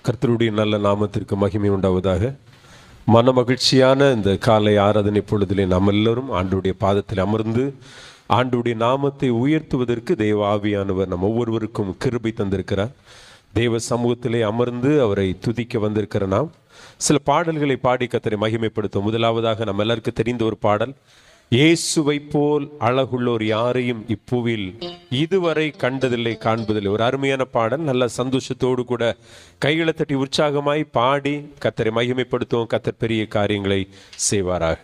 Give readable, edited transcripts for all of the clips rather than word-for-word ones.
கர்த்தருடைய நல்ல நாமத்திற்கு மகிமை உண்டாவதாக. மன மகிழ்ச்சியான இந்த காலை ஆராதனை பொழுதிலே நாம் எல்லோரும் ஆண்டவருடைய பாதத்தில் அமர்ந்து ஆண்டவருடைய நாமத்தை உயர்த்துவதற்கு தேவ ஆவியானவர் நம் ஒவ்வொருவருக்கும் கிருபை தந்திருக்கிறார். தேவ சமூகத்திலே அமர்ந்து அவரை துதிக்க வந்திருக்கிற நாம் சில பாடல்களை பாடி கர்த்தரை மகிமைப்படுத்தும். முதலாவதாக நம்ம எல்லாருக்கும் தெரிந்த ஒரு பாடல், இயேசுவை போல் அழகுள்ளோர் யாரையும் இப்பூவில் இதுவரை கண்டதில்லை காண்பதில்லை. ஒரு அருமையான பாடல். நல்ல சந்தோஷத்தோடு கூட கைகளை தட்டி உற்சாகமாய் பாடி கர்த்தரை மகிமைப்படுத்துவோம். கர்த்தர் பெரிய காரியங்களை செய்வாராக.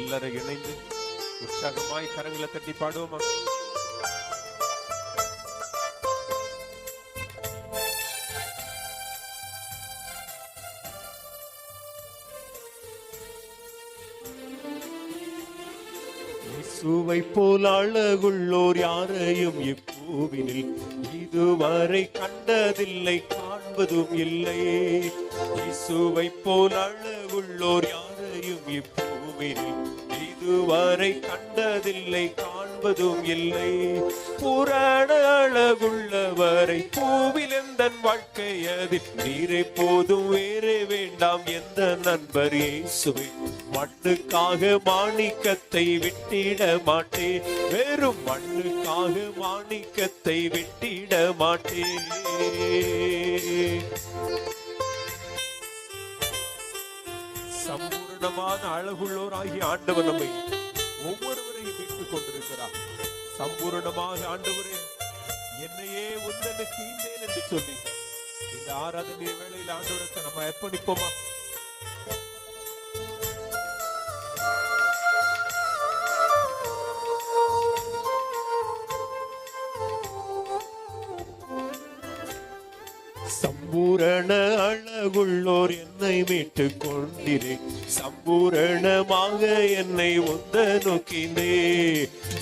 எல்லாரும் இணைந்து உற்சாகமாய் கரங்களை தட்டி பாடுவோமா? இயேசுவை போல் அழகுள்ளோர் யாரையும் இப்பூவினில் இதுவரை கண்டதில்லை காண்பதும் இல்லை. இயேசுவை போல் அழகுள்ளோர் யாரையும் இப்பூவினில் இதுவரை கண்டதில்லை காண்பதும் இல்லை. புராண அழகுள்ளவரை பூவில் எந்த வாழ்க்கை அதில் நீரை போதும் வேறே வேண்டாம் எந்த நண்பர் இயேசுவை மண்ணுக்காக மாணிக்கத்தை விட்டிட மாட்டேன். வெறும் மண்ணுக்காக மாணிக்கத்தை விட்டிட மாட்டேன். சம்பூர்ணமான அழகுள்ளோர் ஆகிய ஆண்டவர் நம்மை ஒவ்வொருவரையும் மீட்டுக் கொண்டிருக்கிறார். சம்பூர்ணமாக ஆண்டவரே என்னையே உந்தனுக்கு ஈந்தேன் என்று சொல்லி இந்த ஆராதனை வேளையில் ஆண்டவருக்கு நம்ம அர்ப்பணிப்போமா? சம்பூரண அழகுள்ளோர் என்னை மீட்டுக் கொண்டிரே, சம்பூரணமாக என்னை உந்த நோக்கினே.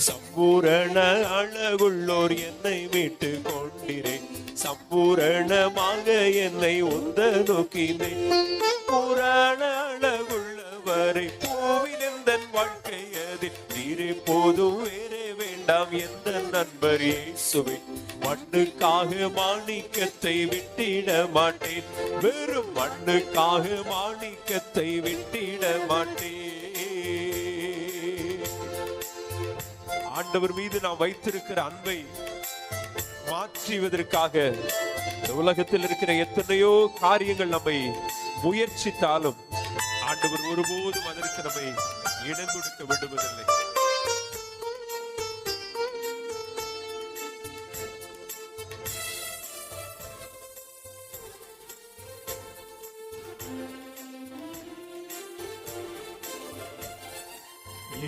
சம்பூரண அழகுள்ளோர் என்னை மீட்டுக் கொண்டிரே, சம்பூரணமாக என்னை உந்த நோக்கினே. புராண அழகுள்ளவரை பூவில் எந்த வாழ்க்கை அதில் நீரே போதும் வேறே வேண்டாம் எந்த நண்பர் இயேசுவை மண்ணுக்காக மாணிக்கத்தை விட்டிட மாட்டேன். வெறும் மண்ணுக்காக மாணிக்கத்தை விட்டிட மாட்டேன். ஆண்டவர் மீது நாம் வைத்திருக்கிற அன்பை மாற்றுவதற்காக இந்த உலகத்தில் இருக்கிற எத்தனையோ காரியங்கள் நம்மை முயற்சித்தாலும் ஆண்டவர் ஒருபோதும் அதற்கு நம்மை இடம் கொடுக்க விடுவதில்லை.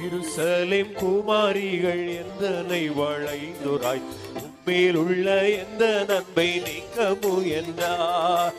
எருசலேம் குமாரிகள் எந்தனை வளைந்துராய் உம்மேல் உள்ள எந்த நன்மை நீக்க முயன்றார்.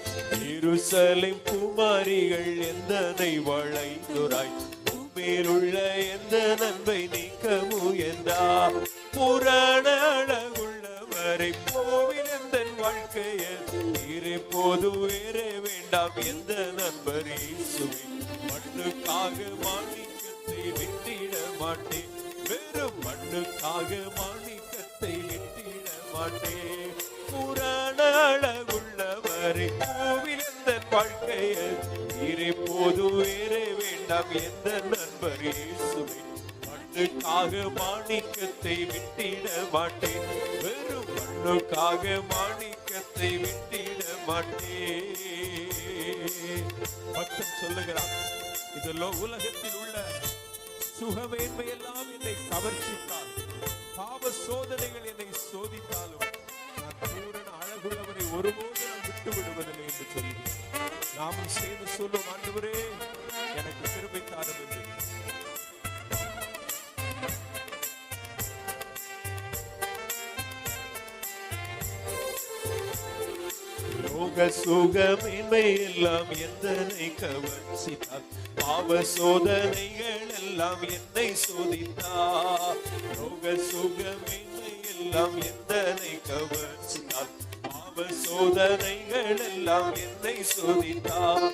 எருசலேம் குமாரிகள் எந்தனை வளைந்துராய் உம்மேல் உள்ள எந்த நன்மை நீக்க முயன்றார். புராண அழகுள்ளவரை போவில் எந்த வாழ்க்கையில் நீரே போது வேறே வேண்டாம் எந்த நண்பர் இயேசுவை மண்ணுக்காக மாணிக்கத்தை விட்டிட மாட்டேன். வெறும் மண்ணுக்காக மாணிக்கத்தை விட்டிட மாட்டேன். புராண அழகுள்ளவரை பூவில் எந்த வாழ்க்கையில் நீரே போது வேறே வேண்டாம் எந்த நண்பர் இயேசுவை மண்ணுக்காக மாணிக்கத்தை விட்டிட மாட்டேன். வெறும் மண்ணுக்காக மாணிக்கத்தை விட்டிட மாட்டேன். பக்தன் சொல்லுகிறான், இது உலகத்தில் உள்ள சுகமேன்மை எல்லாம் என்னை கவர்ச்சித்தால், பாவ சோதனைகள் என்னை சோதித்தாலும் நான் பூரண அழகுள்ளவரை ஒருபோது நான் விட்டு விடுவதில்லை என்று சொல்லி நாமும் சேர்ந்து சொல்லும், ஆண்டவரே எனக்கு கிருபை தாரும் என்று. சுகமின்மை எல்லாம் என்னை கவர்ச்சித்தார். பாவ சோதனைகள் எல்லாம் என்னை சோதித்தார். சுகமின்மை எல்லாம் என்னை கவர்ச்சித்தார். பாவ சோதனைகள் எல்லாம் என்னை சோதித்தார்.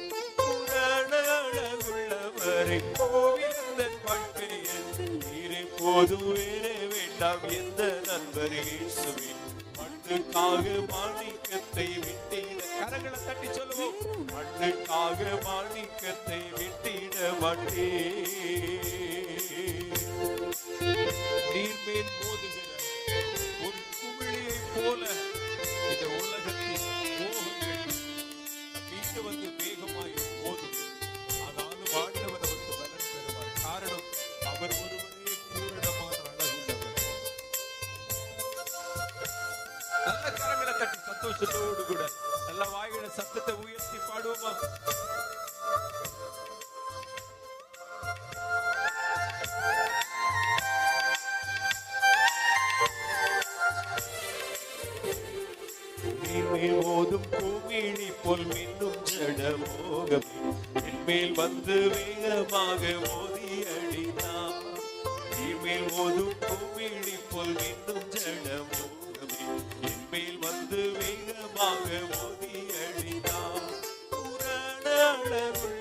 உள்ளவரை கோவிந்த வாழ்க்கையில் நீரை போதும் வேறே வேண்டாம் எந்த நண்பர் இயேசுவின் மண்ணுக்காக மாணிக்கத்தை விட்டிட. கரங்களை தட்டி சொல்லுவோம். மண்ணுக்காக மாணிக்கத்தை விட்டிட மாட்டேன். நீர்மேல் மோதுகிற ஒரு குமிழியை போல இந்த உலகத்தின் மோகங்கள் மீண்டு வந்து வேகமாய் மோதும். ஆனாலும் ஆண்டவர் நமக்கு பலன் தருவார். காரணம் அவர் ஒருவரே பூரணமான அழகுள்ளவர். நல்ல கரங்களை தட்டி சந்தோஷத்தோடு கூட நல்ல வாயில சத்தத்தை உயர்த்தி பாடுவோமா? மோதும் பூமிழி போல் மின்னும் ஜடமோகமே என்மேல் வந்து வேகமாக மோதி அடினார். நீர்மேல் மோதும் பூமிழி போல் மின்னும் ஜடமோகமே என்மேல் வந்து வேகமாக மோதி அடினார். புராணமுள்ளவர்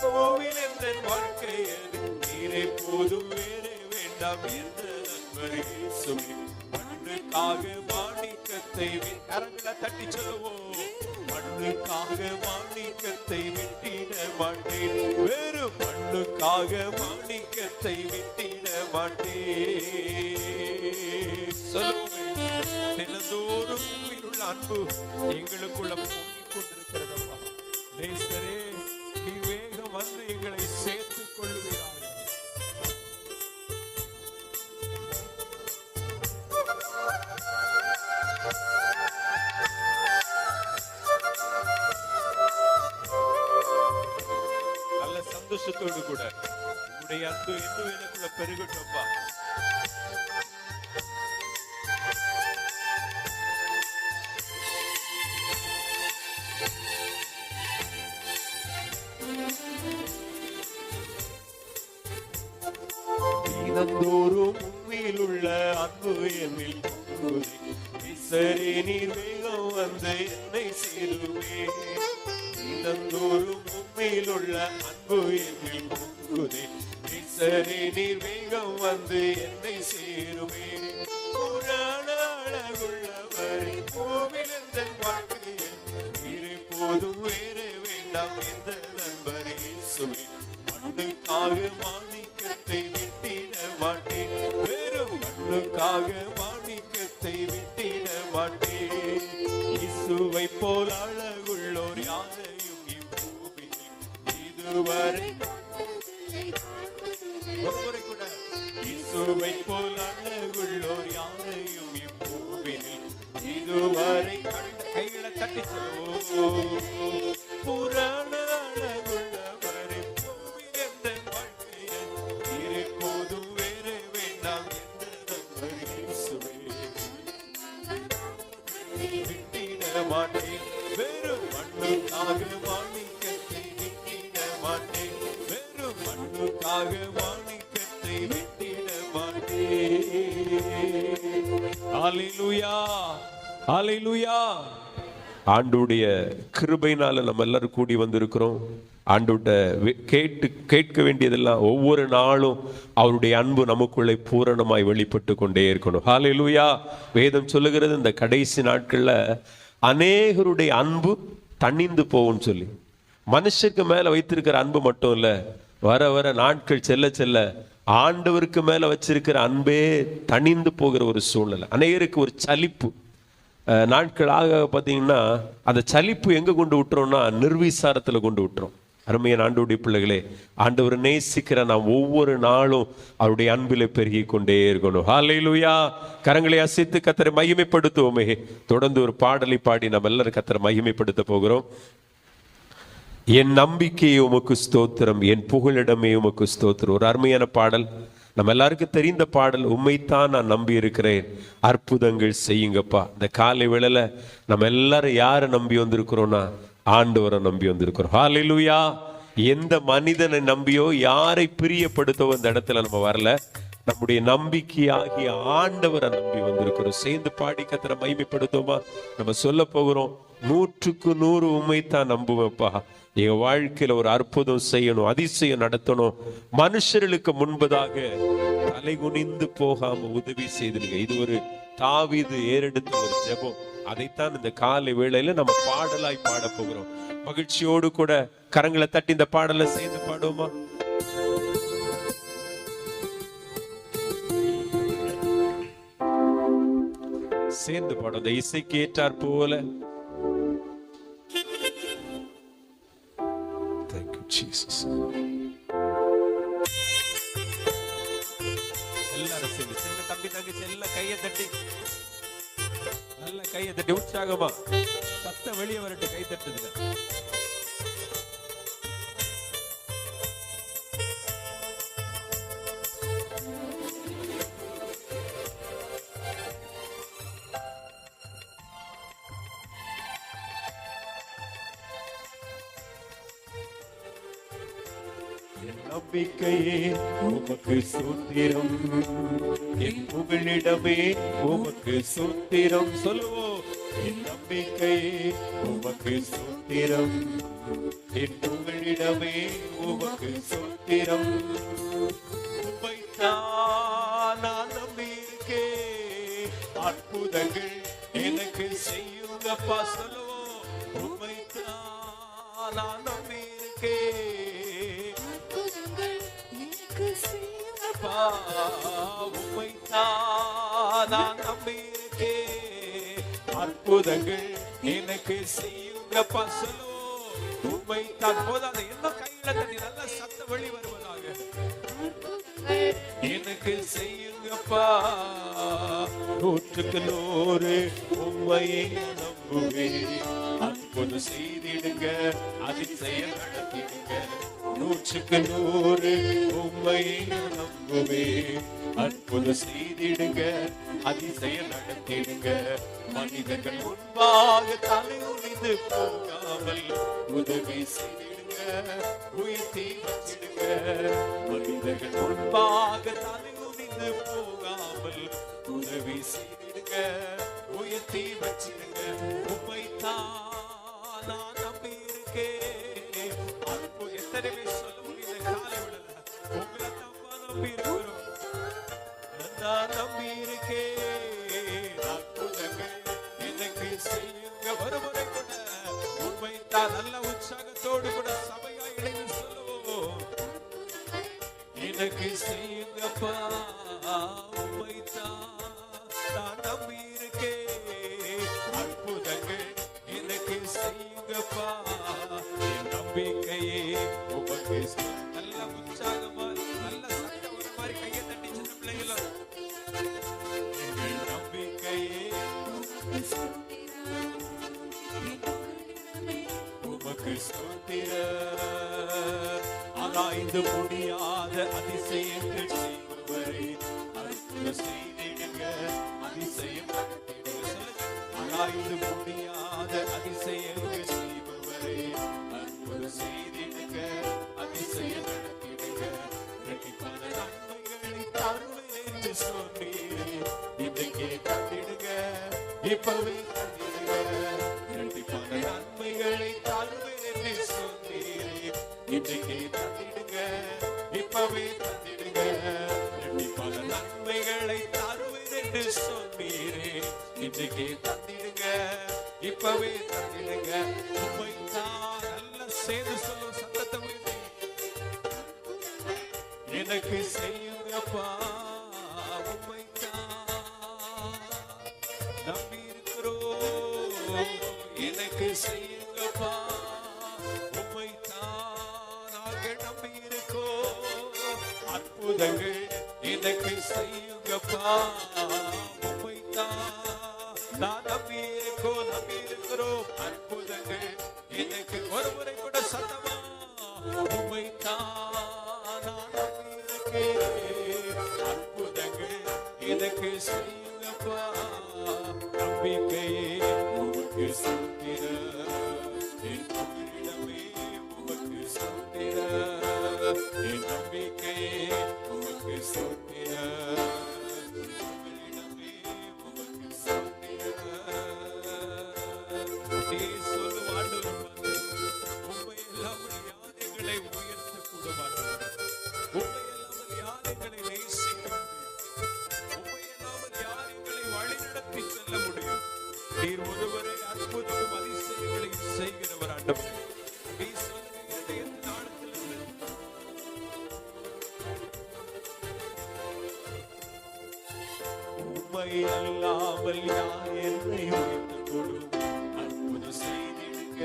கோவில் என்ற வாழ்க்கையது நீரை போதும் வேறே வேண்டாம் என்ற நண்பர் இயேசுவே மண்ணுக்காக மாணிக்கத்தை கரங்களை தட்டி சொல்லுவோம். மண்ணுக்காக மாணிக்கத்தை விட்டிட மாட்டேன். வெறும் மண்ணுக்காக மாணிக்கத்தை விட்டிட மாட்டேன். சொல்லுவோம். தினந்தோறும் உள்ள அன்பு எங்களுக்குள்ள பொங்கிக் கொண்டிருக்கிறதப்பா. நேசரே நீ வேகம் வந்து எங்களை சேர்த்துக் கொள்ளுவீராக. சந்தோஷத்தோடு கூட உங்களுடைய அன்பு இன்னும் எனக்குள்ள பெருகட்டும்பா. தினந்தோறும் உண்மையில் உள்ள அன்பு என்னில் சரி நீர் வேகம் வந்து என்னை சேருவே. தினந்தோறும் உண்மையில் உள்ள அன்பு என்னில் பொங்குதே. சரி நீர் வேகம் வந்து என்னை சேருவே. புராணமுள்ளவரை கோவில் என்ற வாழ்க்கையில் நீரை போதும் வேறே வேண்டாம் எந்த நண்பர் இயேசுவே மண்ணுக்காக மாணிக்கத்தை விட்டிட மாட்டேன். வெறும் மண்ணுக்காக மாணிக்கத்தை விட்டிட மாட்டேன். இயேசுவை போல் அழகுள்ளோர் யாரையும் இப்பூமியில் இதுவரை ஒருமுறை கூட இயேசுவை போல் அழகுள்ளோர் யாரையும் இப்பூமியில் இதுவரை கண்ட கைகளை தட்டி சொல்லுவோம். புராண அழகுள்ளவரை பூமியில் எந்த வாழ்க்கையில் நீரை போதும் வேறே வேண்டாம் எந்த நண்பர் இயேசுவே விட்டிட மாட்டேன். வெறும் மண்ணுக்காக மாணிக்கத்தை விட்டிட மாட்டேன். வெறும் மண்ணுக்காக மாணிக்கத்தை விட்டிட மாட்டேன். ஹல்லேலூயா ஹல்லேலூயா. ஆண்டுடைய கிருபையினால நம்ம எல்லாரும் கூடி வந்திருக்கிறோம். ஆண்டுட்ட கேட்க வேண்டியதெல்லாம் ஒவ்வொரு நாளும் அவருடைய அன்பு நமக்குள்ளே பூரணமாய் வெளிப்பட்டு கொண்டே இருக்கணும். ஹல்லேலூயா. வேதம் சொல்லுகிறது இந்த கடைசி நாட்கள்ல அநேகருடைய அன்பு தணிந்து போகும்னு சொல்லி. மனுஷருக்கு மேல வைத்திருக்கிற அன்பு மட்டும் இல்ல, வர வர நாட்கள் செல்ல செல்ல ஆண்டவருக்கு மேல வச்சிருக்கிற அன்பே தணிந்து போகிற ஒரு சூழ்நிலை. அநேகருக்கு ஒரு சலிப்பு நாட்களாக பார்த்தீங்கன்னா அந்த சலிப்பு எங்க கொண்டு விட்டுறோம்னா நிர்விசாரத்துல கொண்டு விட்டுறோம். அருமையான ஆண்டவருடைய பிள்ளைகளே, ஆண்டவர் நேசிக்கிற நாம் ஒவ்வொரு நாளும் அவருடைய அன்பிலே பெருகி கொண்டே இருக்கணும். ஹல்லேலூயா. கரங்களை அசைத்து கர்த்தரை மகிமைப்படுத்துவோமே. தொடர்ந்து ஒரு பாடலை பாடி நம்ம எல்லாரும் கர்த்தரை மகிமைப்படுத்த போகிறோம். என் நம்பிக்கையே உமக்கு ஸ்தோத்திரம், என் புகழிடமே உமக்கு ஸ்தோத்திரம். ஒரு அருமையான பாடல். நம்ம எல்லாருக்கும் தெரிந்த பாடல், உம்மைத்தான் நான் நம்பி இருக்கிறேன், அற்புதங்கள் செய்யுங்கப்பா. இந்த காலை வேளையில நம்ம எல்லாரும் யாரை நம்பி வந்திருக்கிறோம்னா ஆண்டவரை நம்பி வந்திருக்கிறோம். ஹல்லேலூயா. எந்த மனிதனை நம்பியோ யாரை பிரியப்படுத்தவோ இந்த இடத்துல நம்ம வரல. நம்முடைய நம்பிக்கையாகிய ஆண்டவரை நம்பி வந்திருக்கிறோம். சேர்ந்து பாடி கர்த்தரை மகிமைப்படுத்துவோமா? நம்ம சொல்ல போகிறோம், 100க்கு 100 உம்மைத்தான் நம்புவேன்ப்பா. எங்க வாழ்க்கையில ஒரு அற்புதம் செய்யணும், அதிசயம் நடத்தணும், மனுஷர்களுக்கு முன்பதாக தலை குனிந்து போகாம உதவி செய்துங்க. இது ஒரு தாவீது ஏறெடுத்த ஒரு ஜெபம். அதைத்தான் இந்த காலை வேளையில நம்ம பாடலாய் பாட போகிறோம். மகிழ்ச்சியோடு கூட கரங்களை தட்டி இந்த பாடலை சேர்ந்து பாடுவோமா? சேர்ந்து பாடும். இந்த இசைக்கு ஏற்றார் போல. Thank you Jesus. எல்லாரும் சேர்ந்து சின்ன தம்பி தங்கச்சி எல்லாம் கையை தட்டி, நல்ல கையை தட்டி உற்சாகமா சத்தம் வெளியே வரட்டு. கை தட்டுதுல நம்பிக்கையே உமக்கு சூத்திரம், என் புகழிடமே உமக்கு சூத்திரம். சொல்லுவோம், என் நம்பிக்கையே உமக்கு சூத்திரம், என் புகழிடமே உமக்கு சூத்திரம். உம்மைத்தான் நான் நம்பியிருக்கேன், அற்புதங்கள் எனக்கு செய்யுங்கப்பா. சொல்லுவோம், உம்மைத்தான் நான் நம்பியிருக்கேன், உம்மைத்தான் நான் நம்பியிருக்கேன், அற்புதங்கள் எனக்கு செய்யுங்கப்பா. சொல்லுவோம், உம்மைத்தான். போதாது, இன்னும் கையில தண்ணி நல்ல சத்தம் வெளி வருவதாக. எனக்கு செய்யுங்கப்பா, 100க்கு 100 உம்மையை நம்புவேன், அற்புதம் செய்திடுங்க, அதிசயம் நடத்திடுங்க. 100க்கு 100 உம்மையை நம்புவேன், அற்புதம் செய்திடுங்க, அதிசயம் நடத்திடுங்க. மனிதர்கள் முன்பாக தலை குனிந்து போகாமல் உதவி செய்திடுங்க, உயர்த்தி வச்சிடுங்க. மனிதர்கள் முன்பாக தலை குனிந்து போகாமல் உதவி செய்திடுங்க, உயர்த்தி வச்சிடுங்க. உம்மைத்தான் நான் நம்பியிருக்கேன். எத்தனை பேர் சொல்ல முடியல காலை விடல, உங்களை தப்பா நம்பி இருக்கிறோம். நான் நம்பி இருக்கேன், அற்புதங்கள் எனக்கு செய்யுங்க. வருமுறை கூட உம்மைத்தான். நல்ல உற்சாகத்தோடு கூட சபையா இணைந்து சொல்லுவோம், எனக்கு செய்யுங்கப்பா, உம்மைத்தான் நான் நம்பி இருக்கேன், அற்புதங்கள் எனக்கு செய்யுங்கப்பா. என் நம்பிக்கையே உமக்கு. நல்ல உற்சாகமா நல்ல சத்தம் ஒரு மாதிரி கையை தட்டி சின்ன பிள்ளைகள. எங்கள் நம்பிக்கையே உமக்கு ஸ்தோத்திரம். ஆராய்ந்து முடியாத அதிசயங்கள் செய்பவரே, அற்புதம் செய்திடுங்க, அதிசயம் நடத்திடுங்க. ஆராய்ந்து முடியாத அதிசயங்கள் செய்பவரே, அற்புதம் செய்திடுங்க, அதிசயம் நடத்திடுங்க. இரட்டிப்பான நன்மைகளை தருவேன் என்று சொன்னீரே, இன்றைக்கே தந்திடுங்க, இப்பவே தந்திடுங்க. இரட்டிப்பான நன்மைகளை தருவேன் என்று சொன்னீரே, இன்றைக்கே தந்திடுங்க, இப்பவே தந்திடுங்க. இரட்டிப்பான நன்மைகளை தருவேன் என்று சொன்னீரே, இன்றைக்கே தந்திடுங்க, இப்பவே தந்திடுங்க. உம்மைத்தான். நல்ல சேர்ந்து சொல்லும் சத்தத்தை உயர்த்தி, எனக்கு செய்யுங்கப்பா, உம்மைத்தான் நம்பி இருக்கிறோம், எனக்கு செய்யுங்கப்பா, உம்மைத்தான் நாங்கள் நம்பி இருக்கோம், அற்புதங்கள் எனக்கு செய்யுங்கப்பா, உம்மைத்தான் நான் நம்பி இருக்கிறோம், அற்புதங்கள் எனக்கு. ஒரு முறை கூட சத்தமா, உம்மைத்தான் நான் நம்பி இருக்கேன், எனக்கு செய்யுங்கப்பா. நம்பிக்கையே உமக்கு ஸ்தோத்திரம், என் புகலிடமே உமக்கு ஸ்தோத்திரம், என் நம்பிக்கையே உமக்கு ஸ்தோத்திரம், புகலிடமே உமக்கு ஸ்தோத்திரம். நீ சொல்லும் ஆண்டவர் உம்மை இல்லாமல் யார் எங்களை உயர்த்த கூட மாட்டார். உம்மை இல்லாமல் யார் எங்களை நேசிக்க முடியும்? உம்மை இல்லாமல் யார் எங்களை வழிநடத்தி செல்ல முடியும்? நீர் ஒருவரை அற்புதமும் அதிசயங்களையும் செய்கிறவர் ஆண்டவர். நீ சொல்லுங்க எந்த நாளத்தில் உம்மை அல்லாமல் யார் என்னை உயர்த்தக்கூடும்? அற்புதம் செய்திடுங்க,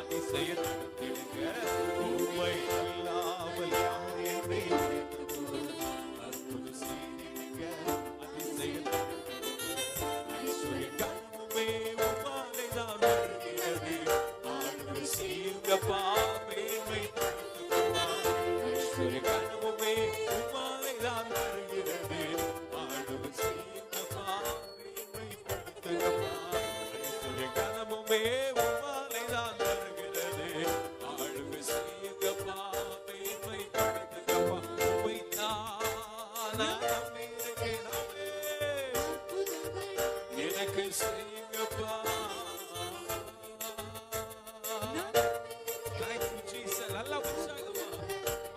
அதிசயம் நடத்திடுங்க. உம்மை அல்லாமல் யார் என்னை உயர்த்தக்கூடும்? அற்புதம் செய்திடுங்க, அதிசயம் நடத்திடுங்க. கண்ணுமே உம்மாலே தான் வருகிறது. ஆளுகை செய்யுங்கப்பா, மேன்மைப்படுத்துங்கப்பா. கண்ணுமே உம்மாலே தான் வருகிறது. ஆளுகை செய்யுங்கப்பா, மேன்மைப்படுத்துங்கப்பா. கனமுமே உம்மாலே தான் வருகிறது. ஆளுகை செய்யுங்கப்பா, மேன்மைப்படுத்துங்கப்பா. உம்மைத்தான் நான் நம்பியிருக்கிறேன். எனக்கு செய்யுங்கப்பா. Thank you, Jesus. நல்லா உற்சாகமா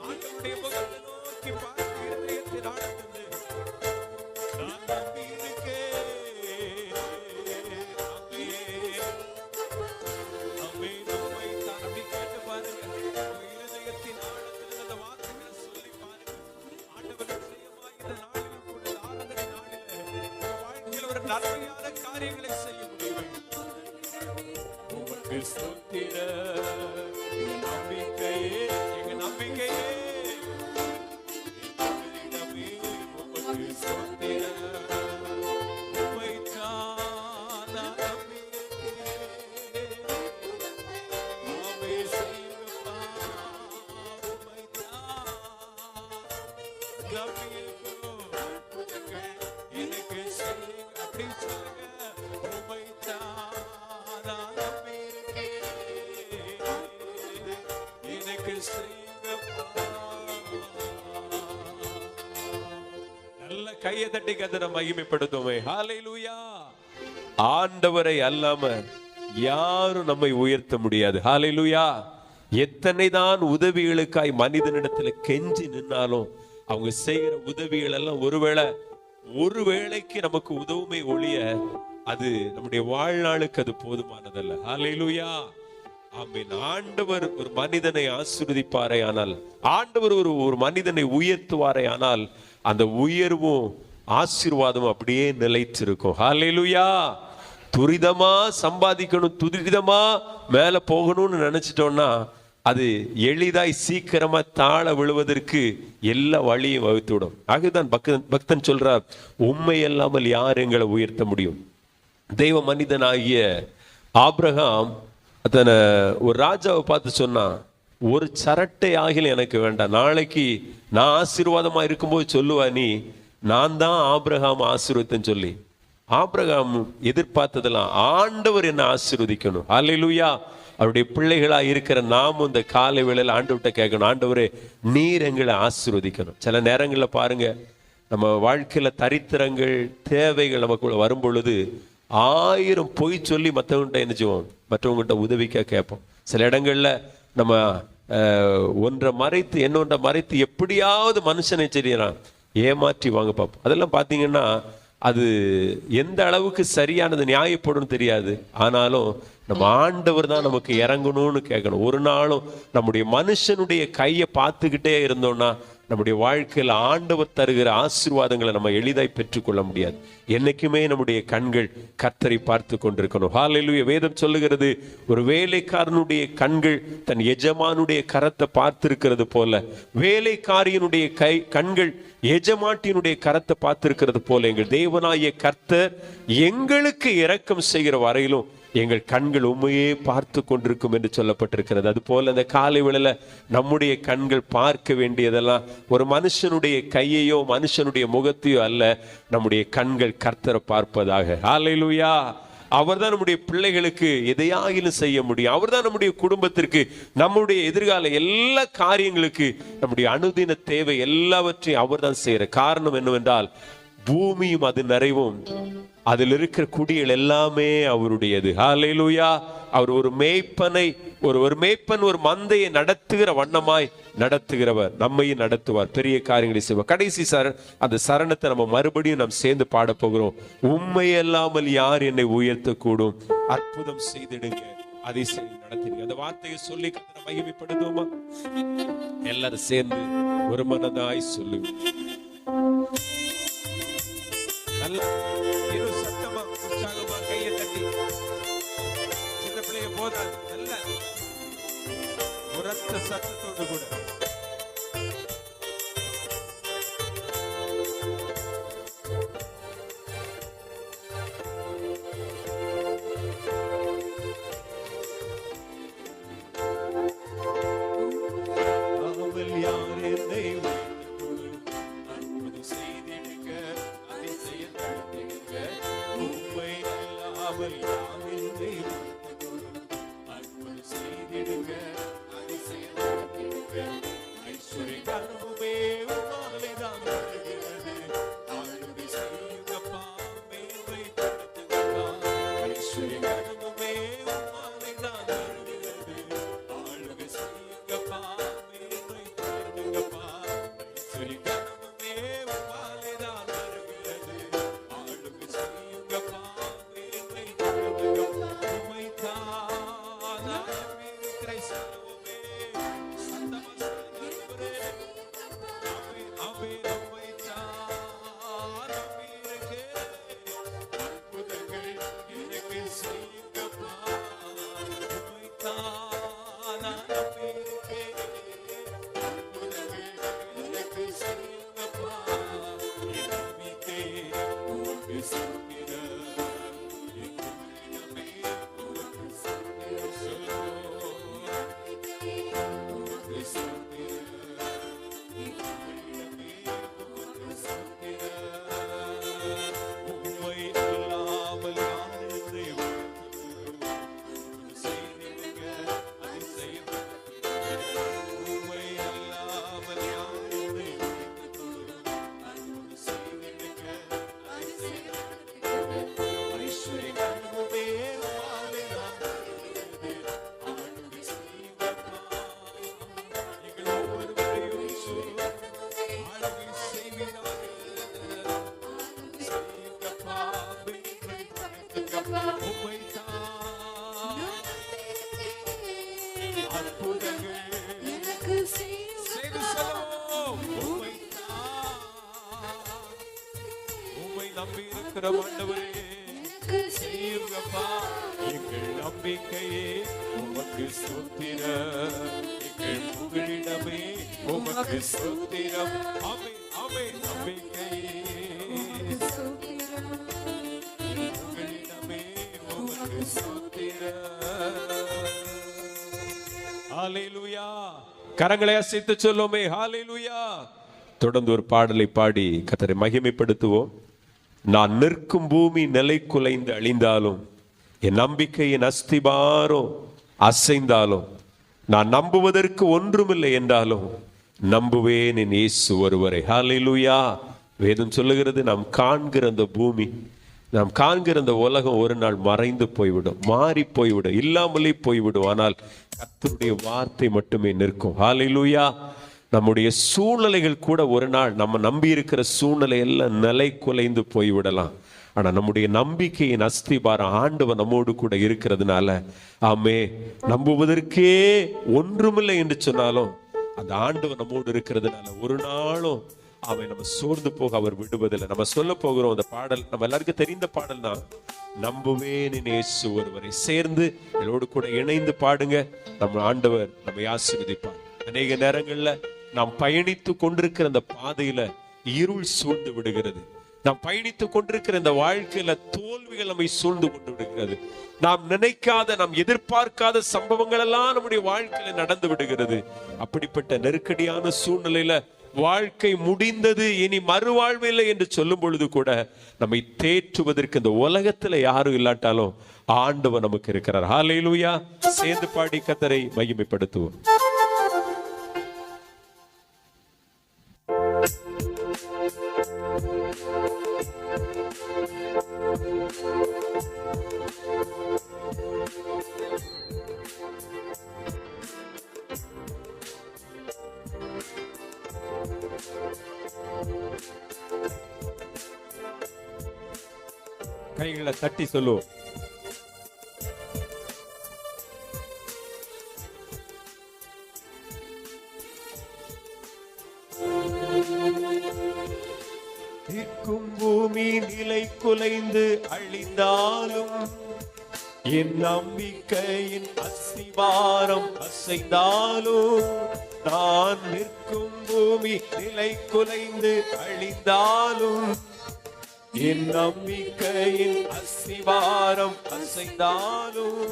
ஆண்டவருடைய முகத்தை நோக்கி பார்த்து இருதயத்தின் ஆழத்திலே நான் நம்பியிருக்கேன். ஆமென். உம்மைத்தான் அப்படி கேட்டு பாருங்க. உங்க இருதயத்தின் ஆழத்தில் அந்த வார்த்தைகளை சொல்லி பாருங்க. ஆண்டவர் நிச்சயமா இந்த நாளிலும் கூட ஆராதனை நாளிலே உங்க வாழ்க்கையில் ஒரு நன்மையான காரியங்களை செய்ய முடியும். உமக்கு ஸ்தோத்திரம், நம்பிக்கையே எங்க நம்பிக்கையே, புகலிடமே உமக்கு ஸ்தோத்திரம், உம்மைத்தான் நான் நம்பியிருக்கிறேன். ஆமென். செய்யுங்கப்பா, உம்மைத்தான் நம்பியிருக்கிறோம். அற்புதங்கள் எனக்கு செய்யுங்க. அப்படி சொல்லுங்க. உம்மைத்தான் நான் நம்பியிருக்கிறேன். எனக்கு செய்யுங்கப்பா. நல்ல கையை தட்டி கர்த்தரை மகிமைப்படுத்துமே. ஹalleluya. ஆண்டவரை அல்லாம யாரும் நம்மை உயர்த்த முடியாது. ஹalleluya. எத்தனை தான் உதவிகளுக்காய் மனிதனிடத்துல கெஞ்சி நின்னாலும் அவங்க செய்கிற உதவிகள் எல்லாம் ஒருவேளைக்கு நமக்கு உதவுமே ஒழிய அது நம்முடைய வாழ்நாளுக்கு அது போதுமானதல்ல. ஹalleluya. ஆமென். ஆண்டவர் ஒரு மனிதனை ஆசீர்வதிப்பாரே ஆனால், ஆண்டவர் ஒரு மனிதனை உயர்த்துவாரே ஆனால் அந்த உயர்வும் ஆசீர்வாதமும் அப்படியே நிலைத்திருக்கும். ஹalleluya. துரிதமா சம்பாதிக்கணும், துரிதமா மேல போகணும்னு நினைச்சிட்டோம்னா அது எளிதாய் சீக்கிரமா தாழ விழுவதற்கு எல்லா வழியும் வகுத்துவிடும். ஆகதான் பக்தன் சொல்றார், உண்மை இல்லாமல் யார் எங்களை உயர்த்த முடியும்? தெய்வ மனிதனாகிய ஆபிரகாம் அத்தனை ஒரு ராஜாவை பார்த்து சொன்னான், ஒரு சரட்டை ஆகிலும் எனக்கு வேண்டாம். நாளைக்கு நான் ஆசீர்வாதமா இருக்கும்போது சொல்லுவா நீ, நான் தான் ஆபிரகாம் ஆசீர்வதித்தேன்னு சொல்லி. ஆபிரகாம் எதிர்பார்த்ததெல்லாம் ஆண்டவர் என்ன ஆசீர்வதிக்கணும். ஹல்லேலூயா. அவருடைய பிள்ளைகளா இருக்கிற நாமும் இந்த காலை வேளையில் ஆண்டவர்கிட்ட கேட்கணும், ஆண்டவரே நீர் எங்களை ஆசீர்வதிக்கணும். சில நேரங்களில் பாருங்க, நம்ம வாழ்க்கையில தரித்திரங்கள் தேவைகள் நமக்குள்ள வரும் பொழுது 1000 பொய் சொல்லி மற்றவங்கள்ட்ட என்ன செய்வோம், மற்றவங்கள்ட்ட உதவிக்க கேட்போம். சில இடங்கள்ல நம்ம ஒன்றை மறைத்து இன்னொன்றை மறைத்து எப்படியாவது மனுஷனை செய்யறான் ஏமாற்றி வாங்க பார்ப்போம். அதெல்லாம் பார்த்தீங்கன்னா அது எந்த அளவுக்கு சரியானது நியாயப்படும் தெரியாது. ஆனாலும் நம்ம ஆண்டவர் தான் நமக்கு இறங்கணும்னு கேட்கணும். ஒரு நாளும் நம்முடைய மனுஷனுடைய கையை பார்த்துக்கிட்டே இருந்தோம்னா நம்முடைய வாழ்க்கையில் ஆண்டவர் தருகிற ஆசீர்வாதங்களை நம்ம எளிதாய் பெற்றுக்கொள்ள முடியாது. என்னைக்குமே நம்முடைய கண்கள் கர்த்தரை பார்த்து கொண்டிருக்கணும். ஹல்லேலூயா. வேதம் சொல்லுகிறது, ஒரு வேலைக்காரனுடைய கண்கள் தன் எஜமானுடைய கரத்தை பார்த்திருக்கிறது போல, வேலைக்காரியினுடைய கண்கள் எஜமாட்டியினுடைய கரத்தை பார்த்திருக்கிறது போல, எங்கள் தேவனாகிய கர்த்தர் எங்களுக்கு இரக்கம் செய்கிற வரையிலும் எங்கள் கண்கள் உண்மையே பார்த்து கொண்டிருக்கும் என்று சொல்லப்பட்டிருக்கிறது. அது போல அந்த காலை வேளையில நம்முடைய கண்கள் பார்க்க வேண்டியதெல்லாம் ஒரு மனுஷனுடைய கையையோ மனுஷனுடைய முகத்தையோ அல்ல, நம்முடைய கண்கள் கர்த்தரை பார்ப்பதாக. ஹல்லேலூயா. அவர்தான் நம்முடைய பிள்ளைகளுக்கு எதையாகிலும் செய்ய முடியும். அவர்தான் நம்முடைய குடும்பத்திற்கு, நம்முடைய எதிர்கால எல்லா காரியங்களுக்கு, நம்முடைய அனுதின தேவை எல்லாவற்றையும் அவர்தான் செய்யற. காரணம் என்னவென்றால் பூமியும் அது நிறைவும் அதில் இருக்கிற குடிகள் எல்லாமே அவருடையது. ஹல்லேலூயா. அவர் ஒரு மேய்ப்பனை ஒரு மேய்ப்பன் ஒரு மந்தையை நடத்துகிற வண்ணமாய் நடத்துகிறவர், நம்மையும் நடத்துவார், பெரிய காரியங்களை செய்வார். கடைசி அந்த சரணத்தை நம்ம மறுபடியும் நாம் சேர்ந்து பாட போகிறோம். உம்மை அல்லாமல் யார் என்னை உயர்த்தக்கூடும், அற்புதம் செய்திடுங்க, அதிசயம் நடத்திடுங்க. அந்த வார்த்தையை சொல்லி கர்த்தரை மகிமைப்படுத்துவோமா? எல்லாரும் சேர்ந்து ஒரு மனதாய் சொல்லுங்க. சத்தமா உற்சாகமா கையை தட்டி, சின்ன பிள்ளைய போதாது, நல்ல உரத்த சத்தத்தோடு கூட எங்கள் நம்பிக்கையே உமக்கு ஸ்தோத்திரம், எங்கள் புகழிடமே உமக்கு ஸ்தோத்திரம். ஆமென் ஆமென். நம்பிக்கையே புகழிடமே உமக்கு ஸ்தோத்திரம். ஹல்லேலூயா. கரங்களை அசைத்து சொல்லுமே ஹல்லேலூயா. தொடர்ந்து ஒரு பாடலை பாடி கர்த்தரை மகிமைப்படுத்துவோம். நான் நிற்கும் பூமி நிலை குலைந்து அழிந்தாலும், என் நம்பிக்கையின் அஸ்திபாரம் அசைந்தாலும், நான் நம்புவதற்கு ஒன்றுமில்லை என்றாலும் நம்புவேன் என் இயேசு ஒருவரை. ஹல்லேலூயா. வேதம் சொல்லுகிறது, நாம் காண்கிற அந்த பூமி, நாம் காண்கிற அந்த உலகம் ஒரு நாள் மறைந்து போய்விடும், மாறி போய்விடும், இல்லாமலே போய்விடும். ஆனால் கர்த்தருடைய வார்த்தை மட்டுமே நிற்கும். ஹல்லேலூயா. நம்முடைய சூழ்நிலைகள் கூட ஒரு நாள், நம்ம நம்பி இருக்கிற சூழ்நிலை எல்லாம் நிலை குலைந்து போய்விடலாம். ஆனா நம்முடைய நம்பிக்கையின் அஸ்திபாரம் ஆண்டவர் நம்மோடு கூட இருக்கிறதுனால, ஆமே, நம்புவதற்கே ஒன்றுமில்லை என்று சொன்னாலும் அந்த ஆண்டவர் நம்மோடு இருக்கிறதுனால ஒரு நாளும் அவன் நம்ம சோர்ந்து போக அவர் விடுவதில்லை. நம்ம சொல்ல போகிறோம் அந்த பாடல், நம்ம எல்லாருக்கும் தெரிந்த பாடல் தான், நம்புவேன் இயேசு ஒருவரை. சேர்ந்து என்னோடு கூட இணைந்து பாடுங்க. நம்ம ஆண்டவர் நம்மை ஆசீர்வதிப்பார். அநேக நேரங்கள்ல நாம் பயணித்து கொண்டிருக்கிற அந்த பாதையில இருள் சூழ்ந்து விடுகிறது. நாம் பயணித்துக் கொண்டிருக்கிற இந்த வாழ்க்கையில தோல்விகள் நம்மை சூழ்ந்து கொண்டு விடுகிறது. நாம் நினைக்காத, நாம் எதிர்பார்க்காத சம்பவங்கள் எல்லாம் நம்முடைய வாழ்க்கையில நடந்து விடுகிறது. அப்படிப்பட்ட நெருக்கடியான சூழ்நிலையில வாழ்க்கை முடிந்தது, இனி மறுவாழ்வு இல்லை என்று சொல்லும் பொழுது கூட நம்மை தேற்றுவதற்கு இந்த உலகத்துல யாரும் இல்லாட்டாலும் ஆண்டவர் நமக்கு இருக்கிறார். ஹல்லேலூயா. சேர்ந்து பாடி கர்த்தரை மகிமைப்படுத்துவோம். கைகளை தட்டி சொல்லுவோம். நிற்கும் பூமி நிலை குலைந்து அழிந்தாலும், என் நம்பிக்கையின் அஸ்திவாரம் அசைந்தாலும், நான் நிற்கும் பூமி நிலை குலைந்து அழிந்தாலும், என் நம்பிக்கையின் அஸ்திவாரம் அசைந்தாலும்,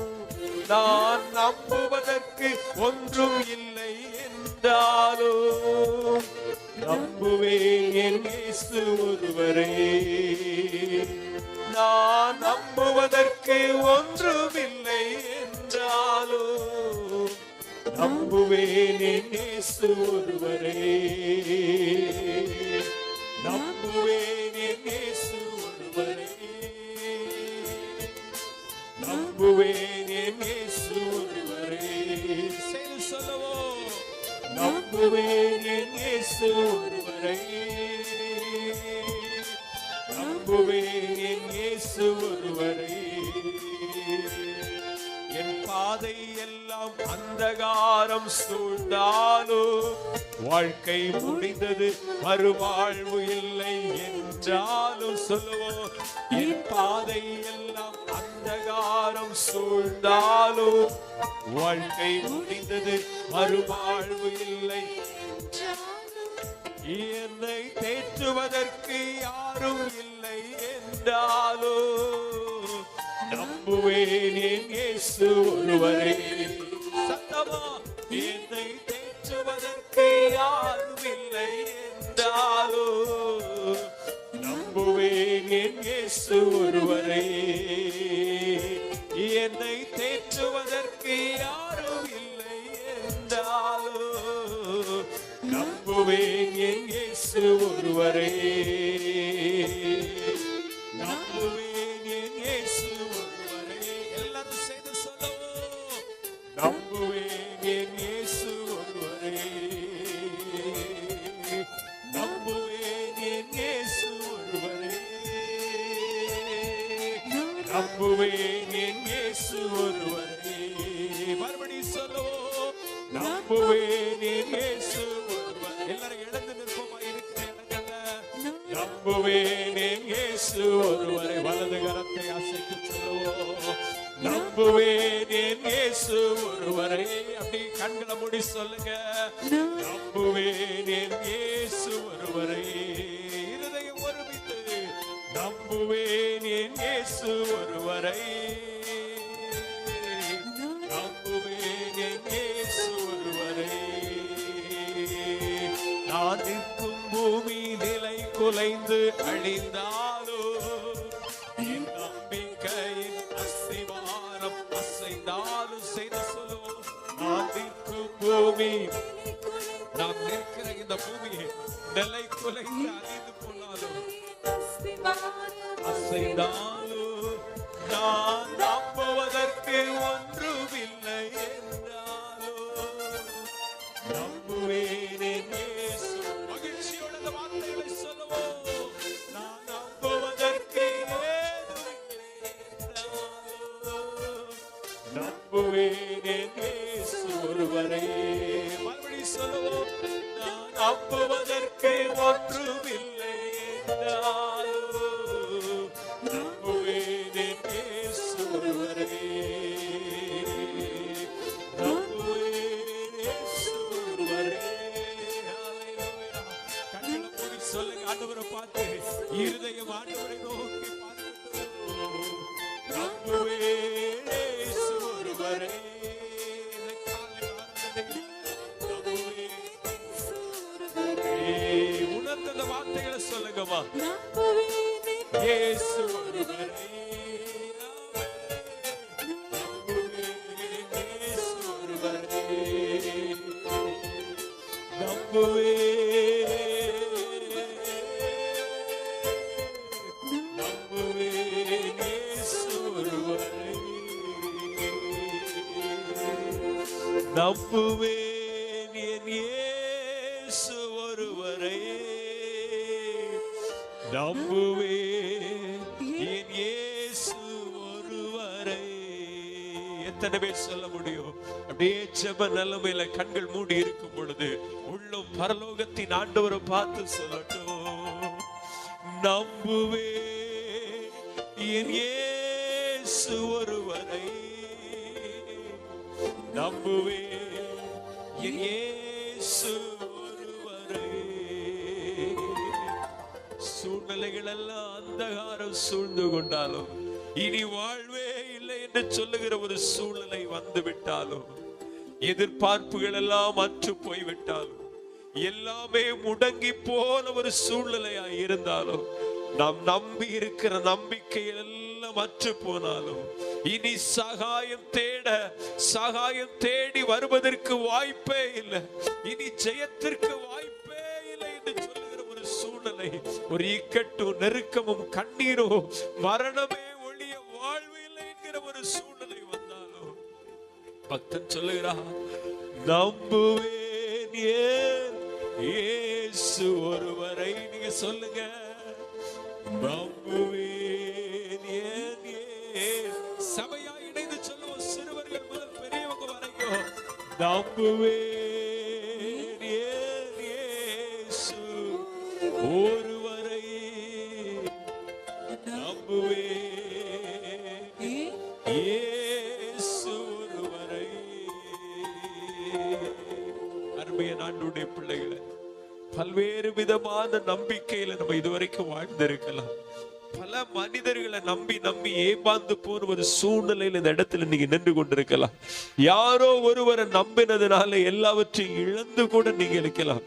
நான் நம்புவதற்கு ஒன்றும் இல்லை என்றாலும், நம்புவேன் என் இயேசு ஒருவரே. நான் நம்புவதற்கு ஒன்றும் இல்லை என்றாலும், நம்புவேன் என் இயேசு ஒருவரே. நம்புவேன் என் இயேசு ஒருவரே. நம்புவேன் என் இயேசு ஒருவரே. சரி சொல்லுவோம். நம்புவேன் என் இயேசு ஒருவரே. நம்புவேன் என் இயேசு ஒருவரே. என் பாதை எல்லாம் அந்தகாரம் சூழ்ந்தாலும், வாழ்க்கை முடிந்தது மறுவாழ்வு இல்லை என்றாலும் சொல்லுவோம். என் பாதை எல்லாம் அந்தகாரம் சூழ்ந்தாலும், வாழ்க்கை முடிந்தது மறுவாழ்வு இல்லை. என்னை தேற்றுவதற்கு யாரும் இல்லை என்றாலும், நம்புவேன் என் இயேசு ஒருவரே. சத்தமா. என்னை தேற்றுவதற்கு யாரும் இல்லை என்றாலும், நம்புவேன் என் இயேசு ஒருவரே. என்னை தேற்றுவதற்கு யாரும் இல்லை என்றாலும், நம்புவேன் என் இயேசு ஒருவரே. நம்புவேன் என் இயேசு ஒருவரே. எல்லாரும் சேர்ந்து சொல்லுவோம். நம்புவேன் என் இயேசு ஒருவரே. நம்புவேன் என் இயேசு ஒருவரே. நம்புவேன் என் இயேசு ஒருவரே. மறுபடியும் சொல்லுவோம். நம்புவேன் என் இயேசு ஒருவரே. எல்லாரும் எழுந்து நிற்போமா இருக்கிற இடங்கள்ல. நம்புவேன் என் இயேசு ஒருவரை. வலது கரத்தை அசைத்து சொல்லுவோம். நம்புவேன் என் இயேசு ஒருவரை. அப்படி கண்களை மூடி சொல்லுங்க. நம்புவேன் என் இயேசு ஒருவரை. இருதயம் ஒருமித்து. நம்புவேன் என் இயேசு ஒருவரை. நம்புவேன் என் இயேசு ஒருவரை. நான் நிற்கும் பூமி நிலை குலைந்து அழிந்தாலும், என் நம்பிக்கையின் அஸ்திவாரம் அசைந்தாலும் செய்த சொல்லுவோம். நான் நிற்கும் பூமி, நாம் நிற்கிற இந்த பூமியை நிலை குலைந்து அழிந்து போனாலும், அசைந்தாலும், நான் நம்புவதற்கு ஒன்றுமில்லை என்றாலும், நம்புவேன் என் இயேசு. மகிழ்ச்சியோட இந்த வார்த்தைகளை சொல்லுவோம். நான் நம்புவதற்கு ஏதுமில்லை என்றாலும், நம்புவேன் என் இயேசு ஒருவரே. மறுபடியும் சொல்லுவோம். நான் நம்புவதற்கு ஒன்றுமில்லை என்றாலும், நம்புவேன் என் இயேசு ஒருவரே. நம்புவேன் இயேசு ஒருவரே. ஹல்லேலூயா. கண்களை மூடி சொல்லுங்க. ஆண்டவரை பார்த்து இருதயம் ஆண்டவரை நோக்கி பார்க்கட்டும். நம்புவேன் இயேசு ஒருவரே. உணர்ந்த அந்த வார்த்தைகளை சொல்லுங்கம்மா. இயேசு ஒருவரே, நம்புவேன் என் இயேசு ஒருவரே, நம்புவேன் என் இயேசு ஒருவரே. எத்தனை பேர் சொல்ல முடியும்? அப்படியே ஜெப நிலைமையில கண்கள் மூடி இருக்கும் பொழுது உள்ளம் பரலோகத்தின் ஆண்டவரை பார்த்து சொல்லட்டும். நம்புவேன் என் இயேசு ஒருவரை, நம்புவேன் என் இயேசு ஒருவரே. சூழ்நிலைகள் எல்லாம் அந்தகாரம் சூழ்ந்து கொண்டாலும், இனி வாழ்வே இல்லை என்று சொல்லுகிற ஒரு சூழ்நிலை வந்து விட்டாலும், எதிர்பார்ப்புகள் எல்லாம் அற்று போய்விட்டாலும், எல்லாமே முடங்கி போன ஒரு சூழ்நிலையா இருந்தாலும், நாம் நம்பி இருக்கிற நம்பிக்கை எல்லாம் அற்று போனாலும், இனி சகாயம் தேடி வருவதற்கு வாய்ப்பே இல்லை, இனி ஜெயத்திற்கு வாய்ப்பே இல்லை என்று சொல்லுகிற ஒரு சூழ்நிலை, ஒரு இக்கட்டும் நெருக்கமும் கண்ணீரும் மரணமே ஒழிய வாழ்வு இல்லை என்கிற ஒரு சூழ்நிலை வந்தாலும், பக்தன் சொல்லுகிறார், நம்புவேன் ஏன் இயேசு ஒருவரை. நீங்க சொல்லுங்க, நம்புவேன் ஏன். சபையா இணைந்து சொல்லுவோம், சிறுவர்கள் முதல் பெரியவங்க வரைக்கும். நம்புவேன் ஏன் இயேசு ஒருவரை, நம்புவேன் இயேசு ஒருவரை. அருமையான ஆண்டவருடைய பிள்ளைகளை, பல்வேறு விதமான நம்பிக்கையில நம்ம இதுவரைக்கும் வாழ்ந்திருக்கலாம். பல மனிதர்களை நம்பி ஏமாந்து போன ஒரு சூழ்நிலையில் இந்த இடத்துல நீங்க நின்று கொண்டிருக்கலாம். யாரோ ஒருவரை நம்பினதுனால எல்லாவற்றையும் இழந்து கூட நீங்க இருக்கலாம்.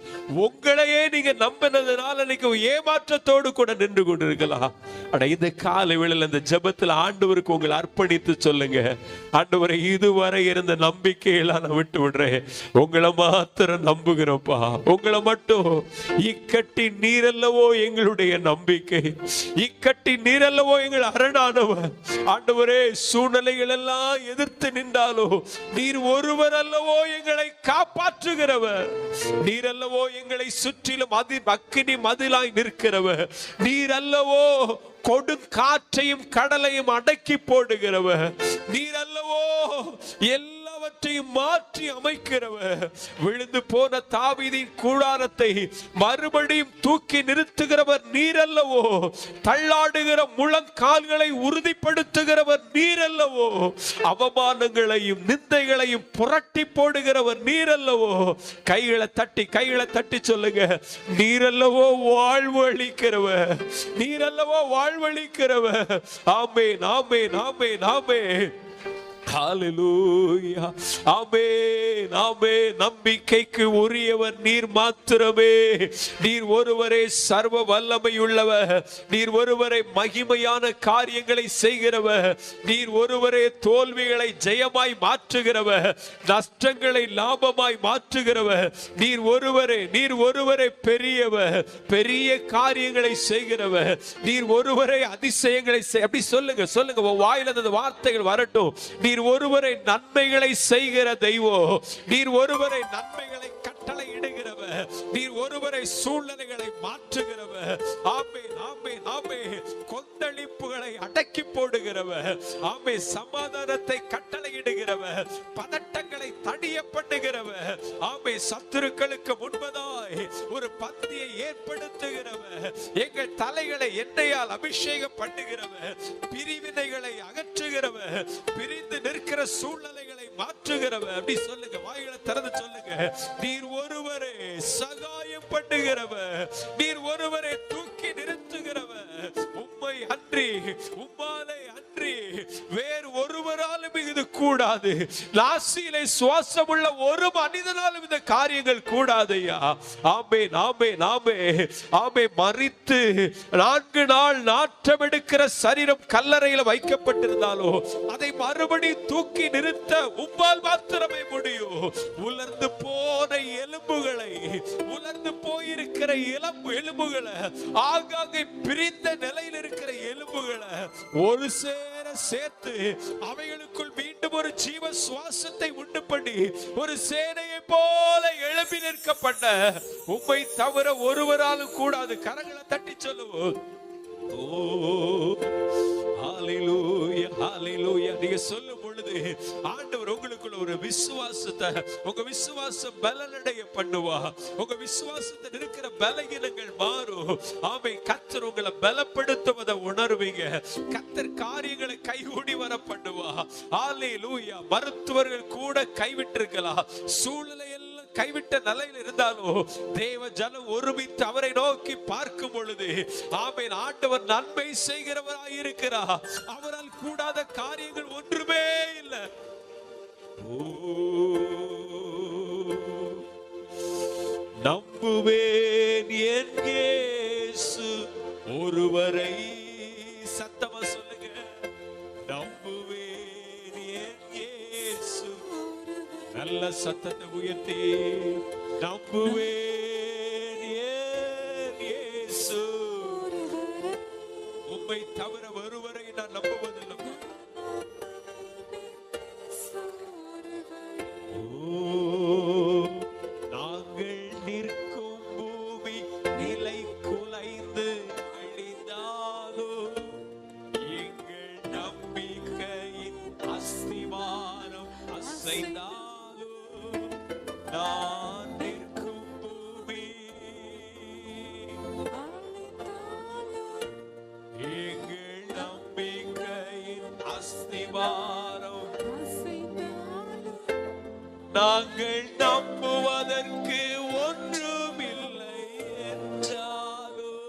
உங்களையே நீங்க நம்பினதுனால நீங்க ஏமாற்றத்தோடு கூட நின்று கொண்டிருக்கலாம். ஆனா இந்த காலை வேளையில இந்த ஜெபத்துல ஆண்டவருக்கு உங்களை அர்ப்பணித்து சொல்லுங்க, ஆண்டவரை இதுவரை இருந்த நம்பிக்கையெல்லாம் நான் விட்டு விடுறேன், உங்களை மாத்திரம் நம்புகிறோம்ப்பா. உங்களை மட்டும். இக்கட்டி நீரல்லவோ எங்களுடைய நம்பிக்கை, இக்கட்டி நீரல்லவோ எங்கள் அரணானவர். ஆண்டவரே, சூழ்நிலைகள் எல்லாம் எதிர்த்து நின்றாலோ நீர் ஒருவர் அல்லவோ எங்களை காப்பாற்றுகிறவர். நீர் அல்லவோ எங்களை சுற்றிலும் அக்கினி மதிலாய் நிற்கிறவர். நீர் அல்லவோ கொடுங்காற்றையும் கடலையும் அடக்கி போடுகிறவர். நீர் அல்லவோ எல்லாவற்றையும் மாற்றி அமைக்கிறவர். விழுந்து போன தாவீதின் கூடாரத்தை மறுபடியும் தூக்கி நிறுத்துகிறவர் நீர் அல்லவோ. தள்ளாடுகிற முழங்கால்களை உறுதிப்படுத்துகிறவர் நீர் அல்லவோ. அவமானங்களையும் நிந்தைகளையும் புரட்டி போடுகிறவர் நீர் அல்லவோ. கைகளை தட்டி சொல்லுங்க, நீர் அல்லவோ வாழ்வு அளிக்கிறவர், நீர் அல்லவோ வாழ்வளிக்கிறவர். ஆமென், ஆமென், ஆமென், ஆமென். ஹல்லேலூயா. ஆமென், ஆமென். நம்பிக்கைக்கு உரியவர் நீர் மாத்திரமே. நீர் ஒருவரே சர்வ வல்லமை உள்ளவர். நீர் ஒருவரே மகிமையான காரியங்களை செய்கிறவர். நீர் ஒருவரே தோல்விகளை ஜெயமாய் மாற்றுகிறவர், நஷ்டங்களை லாபமாய் மாற்றுகிறவர். நீர் ஒருவரே பெரியவர், பெரிய காரியங்களை செய்கிறவர். நீர் ஒருவரே அதிசயங்களை அப்படி சொல்லுங்க, வாயில அந்த வார்த்தைகள் வரட்டும். நீர் ஒருவரை நன்மைகளை செய்கிற தெய்வம். நீர் ஒருவரை நன்மைகளை கட்டளை இடுகிறவர். நீர் ஒருவரை சூழ்நிலைகளை மாற்றுகிறவர். ஆமென், ஆமென், ஆமென். கொந்தளிப்புகளை அடக்கி போடுகிறவர். ஆமென். சமாதானத்தை கட்டளை இடுகிறவர். பதட்டங்களை தடிய பண்ணுகிறவர். ஆமென். சத்துருக்களுக்கு முன்பதாய் ஒரு பந்தியை ஏற்படுத்துகிறவர். எங்கள் தலைகளை எண்ணெயால் அபிஷேகம் பண்ணுகிறவர். பிரிவினைகளை அகற்றுகிறவர். பிரிந்து நிற்கிற சூழ்நிலைகளை மாற்றுகிறவர். அப்படி சொல்லுங்க, வாய்களை திறந்து சொல்லுங்க. நீர் ஒருவரே சகாயம் பண்ணுகிறவர். நீர் ஒருவரே தூக்கி நிறுத்துகிறவர். உம்மாலே அன்றி வேறு ஒருவராலும் இது கூடாது. நாசியிலே சுவாசம் உள்ள ஒரு மனிதனாலும் இந்த காரியங்கள் கூடாதையா. ஆமென், ஆமென், ஆமென், ஆமென். மரித்து 4 நாள் நாற்றம் எடுக்கிற சரீரம் கல்லறையில் வைக்கப்பட்டிருந்தாலோ அதை மறுபடி தூக்கி நிறுத்த உம்மால் மாத்திரமே முடியும். உலர்ந்து போன எலும்புகளை, உலர்ந்து போயிருக்கிற எலும்புகளை, ஆங்காங்கே பிரிந்த நிலையில் இருக்கிற எலும்புகளை ஒரு சேர சேர்த்து அவைகளுக்குள் மீண்டும் ஒரு ஜீவ சுவாசத்தை உண்டு பண்ணி ஒரு சேனையை போல எழுப்பி நிற்கப்பட்ட உம்மை தவிர ஒருவராலும் கூடாது. கரங்களை தட்டி சொல்லுவோம். ஓ ஹalleluya, ஹalleluya. நீங்க சொல்லும் பொழுது ஆண்டவர் உங்களுக்குள்ள ஒரு விசுவாசத்தை, உங்க விசுவாசம் பலனடைய பண்ணுவா. உங்க விசுவாசத்தில் இருக்கிற பலகீனங்கள் மாறும். ஆமென். கர்த்தர் உங்களை பலப்படுத்துவதை உணர்வீங்க. கர்த்தர் காரியங்களை கைகூடி வர பண்ணுவா. ஹalleluya. மருத்துவர்கள் கூட கைவிட்டிருக்கலாம், சூழ்நிலை எல்லாம் கைவிட்ட நிலையில் இருந்தாலும் தேவ ஜனம் ஒருமித்து அவரை நோக்கி பார்க்கும் பொழுது ஆமென், ஆண்டவர் நன்மை செய்கிறவராய் இருக்கிறார். அவரால் கூடாத காரியங்கள் ஒன்றுமே இல்லை. நம்புவேன் என் இயேசு ஒருவரை. சத்தமா சொல்லுங்க. நம்புவேன் என் இயேசு. நல்ல சத்தத்தை உயர்த்தி நம்புவேன் என் இயேசு. உம்மை தவிர ஒருவரை நான் நம்புவதில்லை. நாங்கள் நிற்கும் பூமி நிலை குலைந்து அழிந்தாலும் எங்கள் நம்பிக்கையின் அஸ்திவாரம் அசைந்தாலும் நான் நிற்கும் பூமி எங்கள் நம்பிக்கையின் அஸ்திவாரம் நாங்கள் நம்புவதற்கு ஒன்றுமில்லை என்றாலும்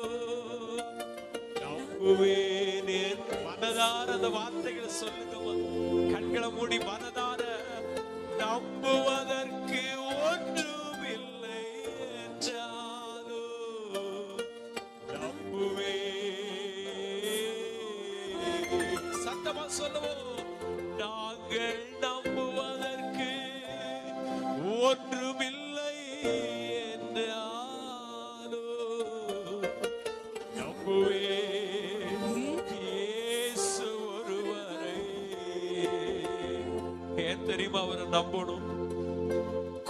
நம்புவேன். மனதார அந்த வார்த்தைகளை சொல்லுங்க. கண்களை மூடி மனதார நம்புவதற்கு ஒன்றுமில்லை என்றாலும் நம்புவேன். சத்தமா சொல்லுவோம். நாங்கள் நம்புவதற்கு ஒன்றுமில்லை என்றாலும் நம்புவேன் இயேசு ஒருவரை. ஏன் தெரியுமா அவரை நம்பணும்?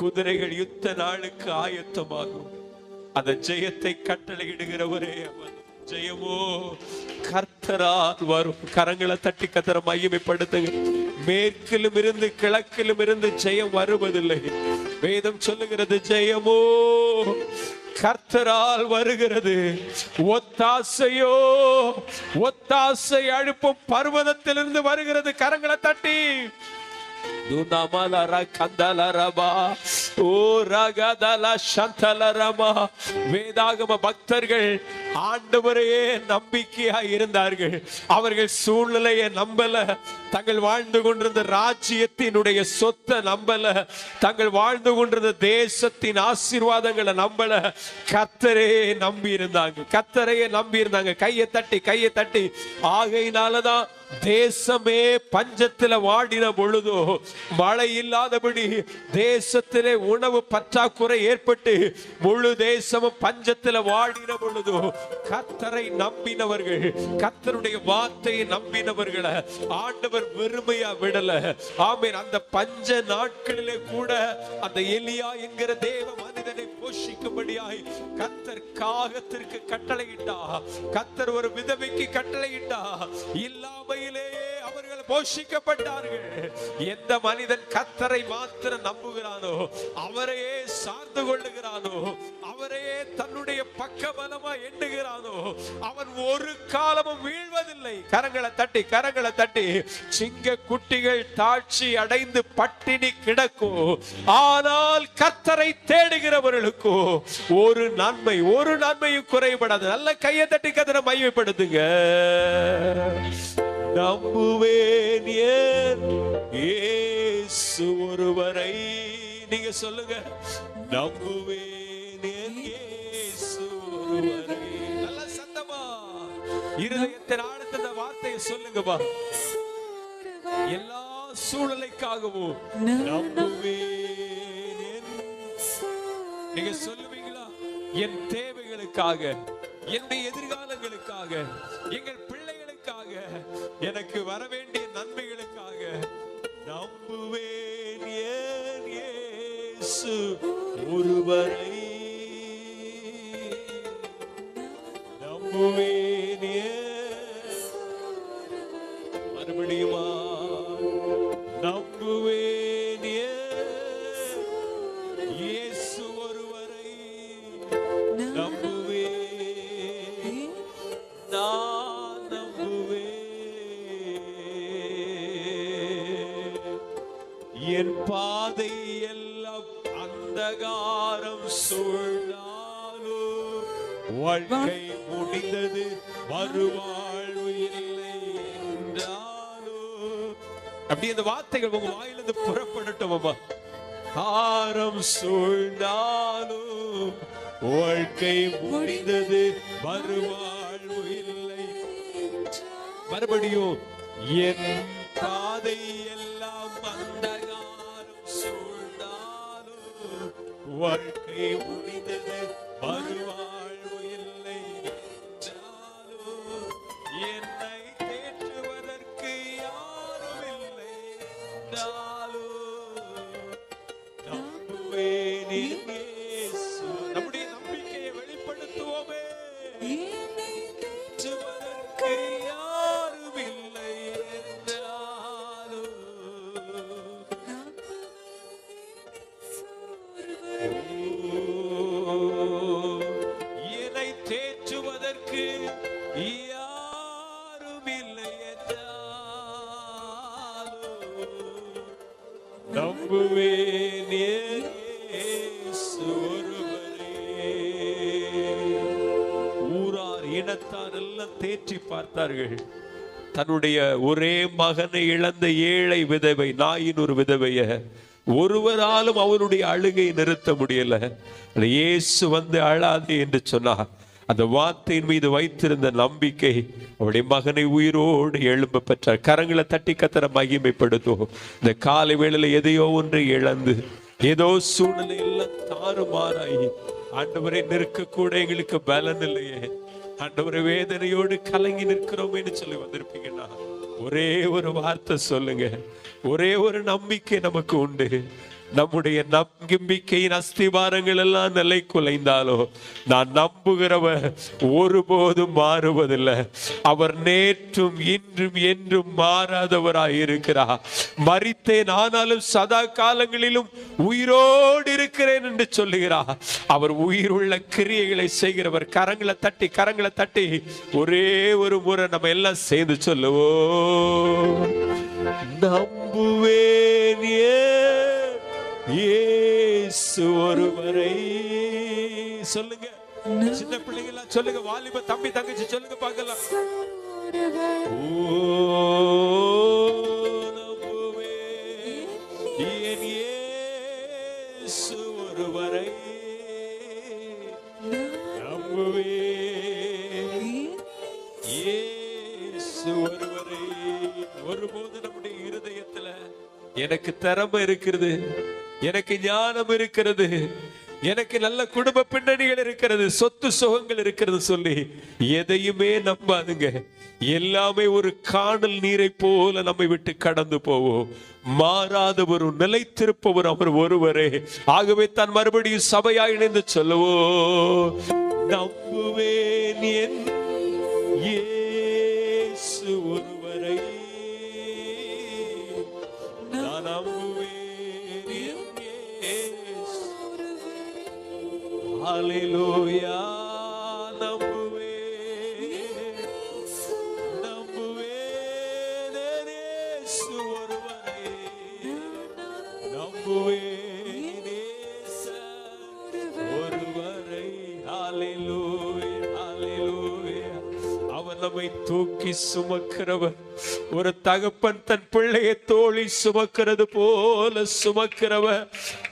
குதிரைகள் யுத்த நாளுக்கு ஆயத்தமாகும். அந்த ஜெயத்தை கட்டளையிடுகிறவரே அவன். ஜெயமோ கர்த்தரால் வரும். கரங்களை தட்டி கர்த்தரை மகிமைப்படுத்துங்க. மேற்கிலும் இருந்து கிழக்கிலும் இருந்து ஜெயம் வருவதில்லை. வேதம் சொல்லுகிறது ஜெயமோ கர்த்தரால் வருகிறது. ஒத்தாசையோ ஒத்தாசை அழுப்பும் பர்வதத்திலிருந்து வருகிறது. கரங்களை தட்டி வேதாகம பக்தர்கள் ஆண்டவரையே நம்பிக்கையாய் இருந்தார்கள். அவர்கள் சூழ்நிலையை நம்பல, தங்கள் வாழ்ந்து கொண்டிருந்த ராஜ்யத்தினுடைய சொத்தை நம்பல, தங்கள் வாழ்ந்து கொண்டிருந்த தேசத்தின் ஆசீர்வாதங்களை நம்பல. கர்த்தரையே நம்பி இருந்தாங்க. கர்த்தரையே நம்பி இருந்தாங்க. கையை தட்டி ஆகையினாலதான் தேசமே பஞ்சத்துல வாடின பொழுதோ, மழை இல்லாதபடி தேசத்திலே உணவு பற்றாக்குறை ஏற்பட்டு முழு தேசமும் பஞ்சத்துல வாடின பொழுதோ, கர்த்தரை நம்பினவர்கள், கர்த்தருடைய வார்த்தையை நம்பினவர்களை ஆண்டவர் வெறுமையா விடல. ஆமென். அந்த பஞ்ச நாட்களிலே கூட அந்த எலியா என்கிற தேவ மனிதனை போஷிக்கும்படியாய் கர்த்தர் காகத்திற்கு கட்டளையிட்டா. கர்த்தர் ஒரு விதவைக்கு கட்டளையிட்டா. இல்லாமையிலே அவர்கள் போஷிக்கப்பட்டார்கள். எந்த மனிதன் கர்த்தரை மாத்திரம் நம்புகிறானோ, அவரையே சார்ந்து கொள்ளுகிறானோ, அவரையே தன்னுடைய பக்கபலமா எண்ணுகிறானோ, அவன் ஒரு காலமும் வீழ்வதில்லை. கரங்களை தட்டி கரங்களை தட்டி. சிங்க குட்டிகள் தாட்சி அடைந்து பட்டினி கிடக்கும், ஆனால் கர்த்தரை தேடுகிறவர்களுக்கோ ஒரு நன்மையும் குறைபடாது. நல்ல கையை தட்டி கர்த்தரை மகிமைப்படுத்துங்க. நம்புவேன் இயேசு ஒருவரை. நீங்க சொல்லுங்க, நம்புவேன் இயேசு ஒருவரை. நல்ல சத்தமா இருதயத்தின் ஆழத்தின் வார்த்தையை சொல்லுங்கப்பா. எல்லா சூழ்நிலைக்காகவும் நம்புவேன். நீங்க சொல்லுவீங்களா? என் தேவைகளுக்காக, என்னுடைய எதிர்காலங்களுக்காக, எங்கள் பிள்ளைகளுக்காக, எனக்கு வர வேண்டிய நன்மைகளுக்காக நம்புவேன் இயேசு ஒருவரை. நம்புவேன் மறுபடியுமா? நம்புவேன் இயேசு ஒருவரை. நம்புவேன், நான் நம்புவேன். என் பாதை எல்லாம் அந்தகாரம் சூழ்ந்தாலும் வாழ்க்கை முடிந்தது, மறுவாழ்வு இல்லை என்றாலும். அப்படி அந்த வார்த்தைகள் உங்க வாயிலிருந்து புறப்படட்டும். ஆரம் சூழ்ந்தாலும் வாழ்க்கை முடிந்தது, மறுவாழ்வு இல்லை. மறுபடியும், என் பாதை எல்லாம் அந்தகாரம் சூழ்ந்தாலும் வாழ்க்கை முடிந்தது, மறுவாழ்வு இல்லை என்றாலும் என்னை தேற்றுவதற்கு யாரும் இல்லை என்றாலும் நம்புவேன் இயேசு. நம்முடைய நம்பிக்கையை வெளிப்படுத்துவோமே. தேற்றுவதற்கு யாரும் இல்லை என்றாலும் என்னை தேற்றுவதற்கு யாரும் இல்லை என்றாலும் நம்புவேன் இயேசு ஒருவரே. ஊரார் இனத்தார் எல்லாம் தேற்றி பார்த்தார்கள். தன்னுடைய ஒரே மகனை இழந்த ஏழை விதவை, நாயின் ஒரு விதவைய ஒருவராலும் அவனுடைய அழுகை நிறுத்த முடியல. இயேசு வந்து அழாதே என்று சொன்னார். அந்த வார்த்தையின் மீது வைத்திருந்த நம்பிக்கை அவருடைய மகனை உயிரோடு எழும்ப பெற்றார். கரங்களை தட்டி கர்த்தரை மகிமைப்படுத்தும். இந்த காலை வேளையில எதையோ ஒன்று இழந்து, ஏதோ சூழ்நிலை எல்லாம் தாறுமாறாகி, ஆண்டவரை நிற்க கூட எங்களுக்கு பலன் இல்லையே, ஆண்டவரை வேதனையோடு கலங்கி நிற்கிறோமேன்னு சொல்லி வந்திருப்பீங்கன்னா ஒரே ஒரு வார்த்தை சொல்லுங்க. ஒரே ஒரு நம்பிக்கை நமக்கு உண்டு. நம்முடைய நம்பிக்கையின் அஸ்திவாரங்கள் எல்லாம் நிலை குலைந்தாலோ, நான் நம்புகிறவர் ஒருபோதும் மாறுவதில்லை. அவர் நேற்றும் இன்றும் என்றும் மாறாதவராய் இருக்கிறார். மரித்தேன், ஆனாலும் சதா காலங்களிலும் உயிரோடு இருக்கிறேன் என்று சொல்லுகிறார். அவர் உயிருள்ள கிரியைகளை செய்கிறவர். கரங்களை தட்டி ஒரே ஒரு முறை நம்ம எல்லாம் சேர்ந்து சொல்லுவோம். நம்புவேன் இயேசு ஒருவரை. சொல்லுங்க, சின்ன பிள்ளைங்களா சொல்லுங்க, வாலிப தம்பி தங்கச்சி சொல்லுங்க பார்க்கலாம். நம்புவேன் இயேசு ஒருவரை. நம்புவேன் இயேசு ஒருவரை. ஒருபோது நம்முடைய இருதயத்துல எனக்கு திறமை இருக்கிறது, எனக்கு ஞானம் இருக்கிறது, எனக்கு நல்ல குடும்ப பின்னணிகள் இருக்கிறது, சொத்து சுகங்கள் இருக்கிறது சொல்லி எதையுமே நம்பாதுங்க. எல்லாமே ஒரு காணல் நீரை போல நம்மை விட்டு கடந்து போவோம். மாறாதவரும் நிலைத்திருப்பவர் அவர் ஒருவரே. ஆகவே தான் மறுபடியும் சபையாய் இணைந்து சொல்லுவோம். நம்புவேன் என் இயேசு ஒருவரை. நான் நம்புவேன் ஹalleluya. நம்புவேன் இயேசு ஒருவரை, நம்புவேன் இயேசு ஒருவரை. ஹalleluya, ஹalleluya. அவர் நம்மை தூக்கி சுமக்கிறவர். ஒரு தகப்பன் தன் பிள்ளையை தோழி சுமக்கிறது போல சுமக்கிறவர்.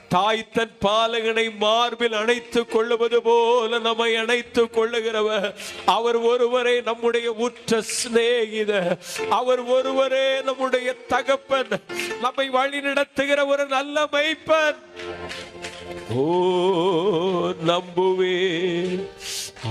தாய் தன் பாலகனை மார்பில் அணைத்துக் கொள்ளுவது போல நம்மை அணைத்துக் கொள்ளுகிறவர். அவர் ஒருவரே நம்முடைய உற்ற சிநேகிதர். அவர் ஒருவரே நம்முடைய தகப்பன். நம்மை வழி நடத்துகிற ஒரு நல்ல மேய்ப்பன். ஓ நம்புவேன்.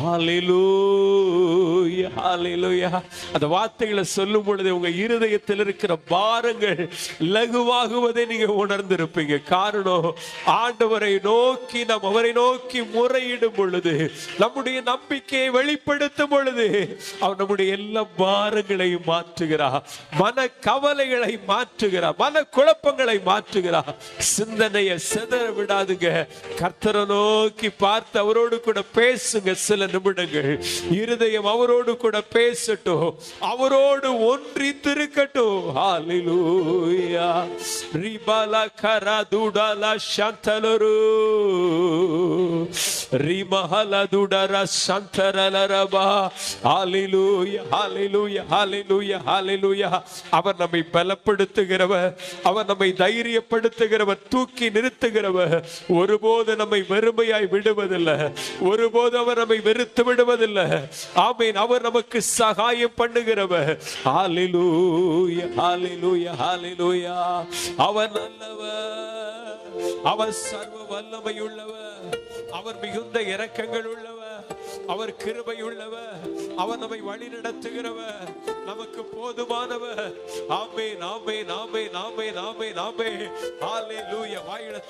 ஹalleluya, ஹalleluya. அந்த வார்த்தைகளை சொல்லும் பொழுது உங்க இருதயத்தில் இருக்கிற பாரங்கள் லகுவாகுவதை நீங்க உணர்ந்திருப்பீங்க. காரணம், ஆண்டவரை நோக்கி நாம் அவரை நோக்கி முறையிடும் பொழுது, நம்முடைய நம்பிக்கையை வெளிப்படுத்தும் பொழுது, அவர் நம்முடைய எல்லா பாரங்களையும் மாற்றுகிறார். மன கவலைகளை மாற்றுகிறார். மன குழப்பங்களை மாற்றுகிறார். சிந்தனையை சிதற விடாதுங்க. கர்த்தரை நோக்கி பார்த்து அவரோடு கூட பேசுங்க. சில நிமிடங்கள் இருதயம் அவரோடு கூட பேசட்டும். அவரோடு ஒன்றித்திருக்கட்டும். ஹalleluya. ரிபாலா கரதுடலா சந்தலரு ரிமஹலா துடரா சந்தரலரபா. ஹalleluya, ஹalleluya, ஹalleluya, ஹalleluya. அவர் நம்மை பலப்படுத்துகிறவர். அவர் நம்மை தைரியப்படுத்துகிறவர். தூக்கி நிறுத்துகிறவர். ஒருபோது நம்மை வெறுமையாய் விடுவதில்லை. ஒருபோது அவர் நம்மை வெறுத்து விடுவதில்லை. ஆமென். அவர் நமக்கு சகாயம் பண்ணுகிறவர். ஹalleluya, ஹalleluya, ஹalleluya. அவர் நல்லவர். அவர் சர்வ வல்லமை உள்ளவர். அவர் மிகுந்த இரக்கங்கள் உள்ளவர். அவர் கிருபை உள்ளவர். அவர் நம்மை வழி நடத்துகிறவர். நமக்கு போதுமானவர். ஆமென், ஆமென், ஆமென், ஆமென், ஆமென், ஆமென். ஹalleluya. வாயில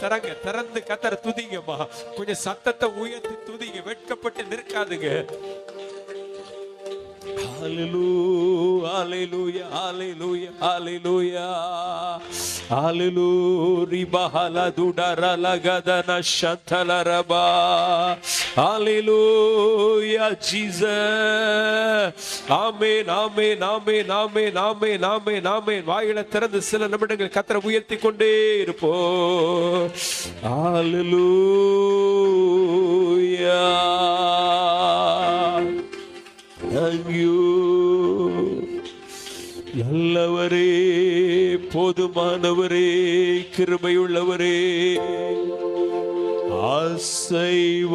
திறந்து கர்த்தரை துதிங்கம்மா. கொஞ்சம் சத்தத்தை உயர்த்தி துதிங்க. வெட்கப்பட்டு நிற்காதுங்க. Hallelujah, hallelujah, hallelujah, hallelujah, hallelujah. Ribahala dudara lagadana shantalaraba. Hallelujah, Jesus. Amen, amen, amen, amen, amen, amen, amen. வாயில திறந்து சில நிமிடங்கள் கர்த்தரை உயர்த்தி கொண்டே இருப்போம். Hallelujah. Thank you. நல்லவரே, போதுமானவரே, கிருபையுள்ளவரே, அசைவாடும்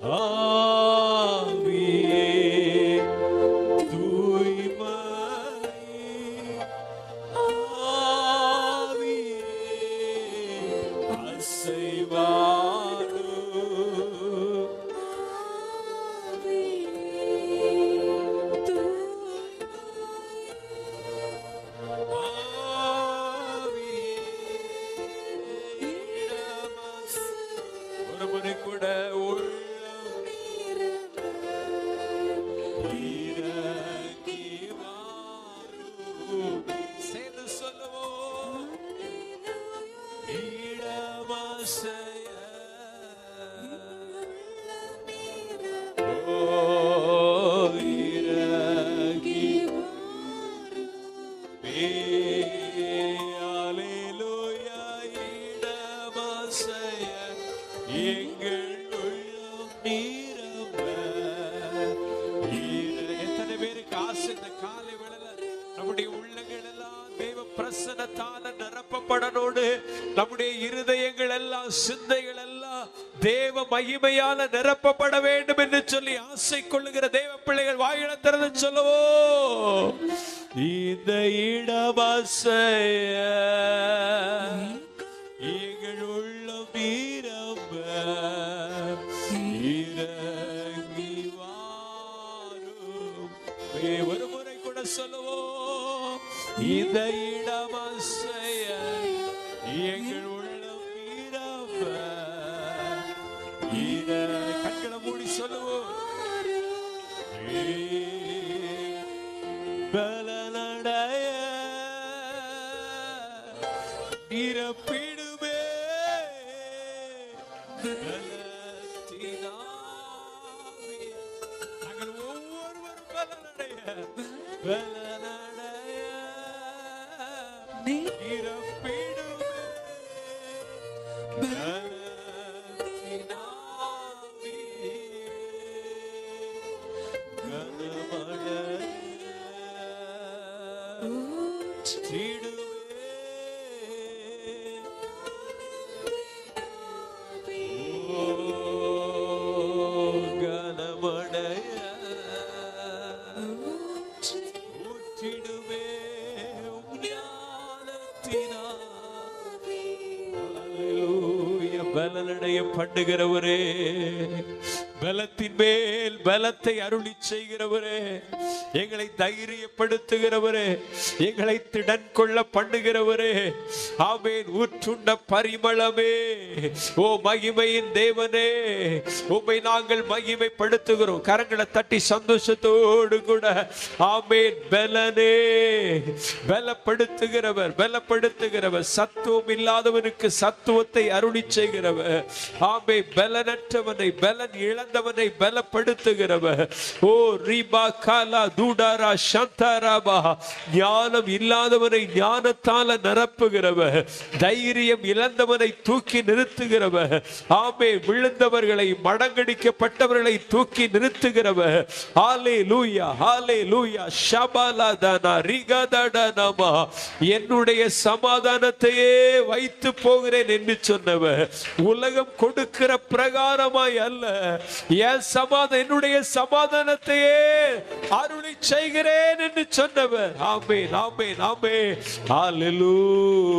ஆவியே, தூய்மை ஆவியே, அசைவாடும் நம்முடைய இருதயங்கள் எல்லாம் சிந்தைகள் எல்லாம் தேவ மகிமையால நிரப்பப்பட வேண்டும் என்று சொல்லி ஆசை கொள்ளுகிற தேவ பிள்ளைகள் வாயில திறந்து சொல்லவோ, இந்த இடமாசைய எங்கள் உள்ளம் நீரம்ப இறங்கி வாரும். ஒரு முறை கூட சொல்லவோ, இந்த இடமாசைய எங்கள் உள்ளம் நீரம்ப. கண்களை மூடி சொல்லுவோம். பலனடைய நிரப்பிடுமே நாங்கள் ஒவ்வொருவரும் பலனடைய பலனடைய இறப்பிடுமே பலனடைய பண்ணுகிறவரே, பலத்தின் மேல் பலத்தை அருளி செய்கிறவரே, எங்களை தைரியப்படுத்துகிறவரே, எங்களை திடன் கொள்ள பண்ணுகிறவரே, ஆமென். ஊற்றுண்ட பரிமளமே, ஓ மகிமையின் தேவனே, உம்மை நாங்கள் மகிமைப்படுத்துகிறோம். கரங்களை தட்டி சந்தோஷத்தோடு கூட ஆமென். பலனே, பலப்படுத்துகிறவர், பலப்படுத்துகிறவர், சத்துவம் இல்லாதவனுக்கு சத்துவத்தை அருளி செய்கிறவர், ஆமே. பலனற்றவனை, பலன் இழந்தவனை பலப்படுத்துகிறவர். ஓ ரீபா காலா தூடாரா சந்தாராபா, ஞானம் இல்லாதவனை ஞானத்தால நிரப்புகிறவர், தைரியம் இழந்தவனை தூக்கி நிறுத்துகிறவர், ஆமே. விழுந்தவர்களை, மடங்கடிக்கப்பட்டவர்களை தூக்கி நிறுத்துகிறவர். ஹல்லேலூயா, ஹல்லேலூயா. ஷபாலா தானா ரிகதடனமா, என்னுடைய சமாதானத்தையே வைத்து போகிறேன் என்று சொன்னவர், உலகம் கொடுக்கிற பிரகாரமாய் அல்ல, என்னுடைய சமாதானத்தையே அருளி செய்கிறேன் என்று சொன்னவர். ஆமென், ஆமென், ஆமென். ஹல்லேலூயா,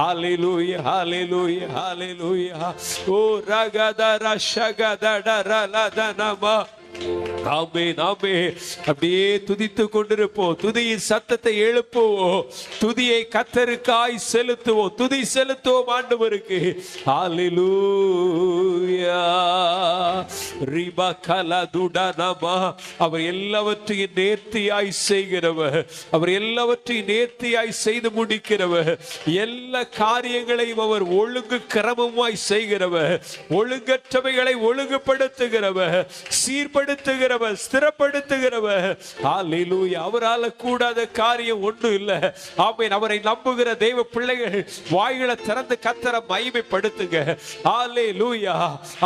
ஹல்லேலூயா, ஹல்லேலூயா, ஹல்லேலூயா. ஓ ரகதர ஷகதடரலதனமா. ஆமென், ஆமென். அப்படியே துதித்து கொண்டிருப்போம். துதியின் சத்தத்தை எழுப்புவோம். துதியை கர்த்தருக்காய் செலுத்துவோம். துதி செலுத்துவோம் ஆண்டவருக்கு. ஹல்லேலூயா. ரிபா கலா துடனமா. அவர் எல்லாவற்றையும் நேர்த்தியாய் செய்கிறவர், அவர் எல்லாவற்றையும் நேர்த்தியாய் செய்து முடிக்கிறவர், எல்லா காரியங்களையும் அவர் ஒழுங்கு கிரமமாய் செய்கிறவர், ஒழுங்கற்றவைகளை ஒழுங்குபடுத்துகிறவர், சீர்படுத்துகிறவர், ஸ்திரப்படுத்துகிறவர். ஹல்லேலூயா. அவரால் கூடாத காரியம் ஒன்றும் இல்லை. ஆமென். அவரை நம்புகிற தேவ பிள்ளைகள் வாய்களை திறந்து கர்த்தரை மகிமைப்படுத்துங்க. ஹல்லேலூயா.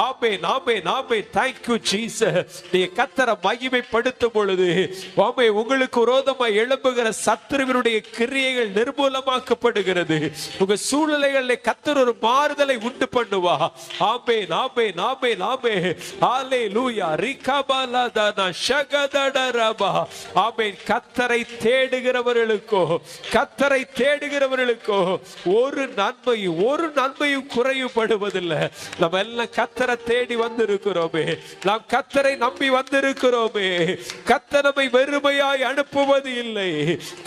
ஆமென், ஆமென், ஆமென். Thank you Jesus. நீங்க கர்த்தரை மகிமைப்படுத்தும் பொழுது ஆமென், உங்களுக்கு விரோதமாய் எழும்புகிற சத்துருவினுடைய கிரியைகள் நிர்மூலமாக்கப்படுகிறது. உங்க சூழ்நிலைகளில் கர்த்தர் ஒரு மாறுதலை உண்டு பண்ணுவா. ஆமென், ஆமென், ஆமென், ஆமென். ஹல்லேலூயா. ரிகபாலா தானா ஷகதடரபா. ஆமென். கர்த்தரை தேடுகிறவர்களுக்கோ, கர்த்தரை தேடுகிறவர்களுக்கோ ஒரு நன்மையும் குறைவுபடுவதில்லை. நம்ம எல்லாம் கர்த்தரை தேடி வந்திருக்கிறோமே, நாம் கர்த்தரை நம்பி வந்திருக்கிறோமே. கர்த்தர் நம்மை வெறுமையாய் அனுப்புவது இல்லை,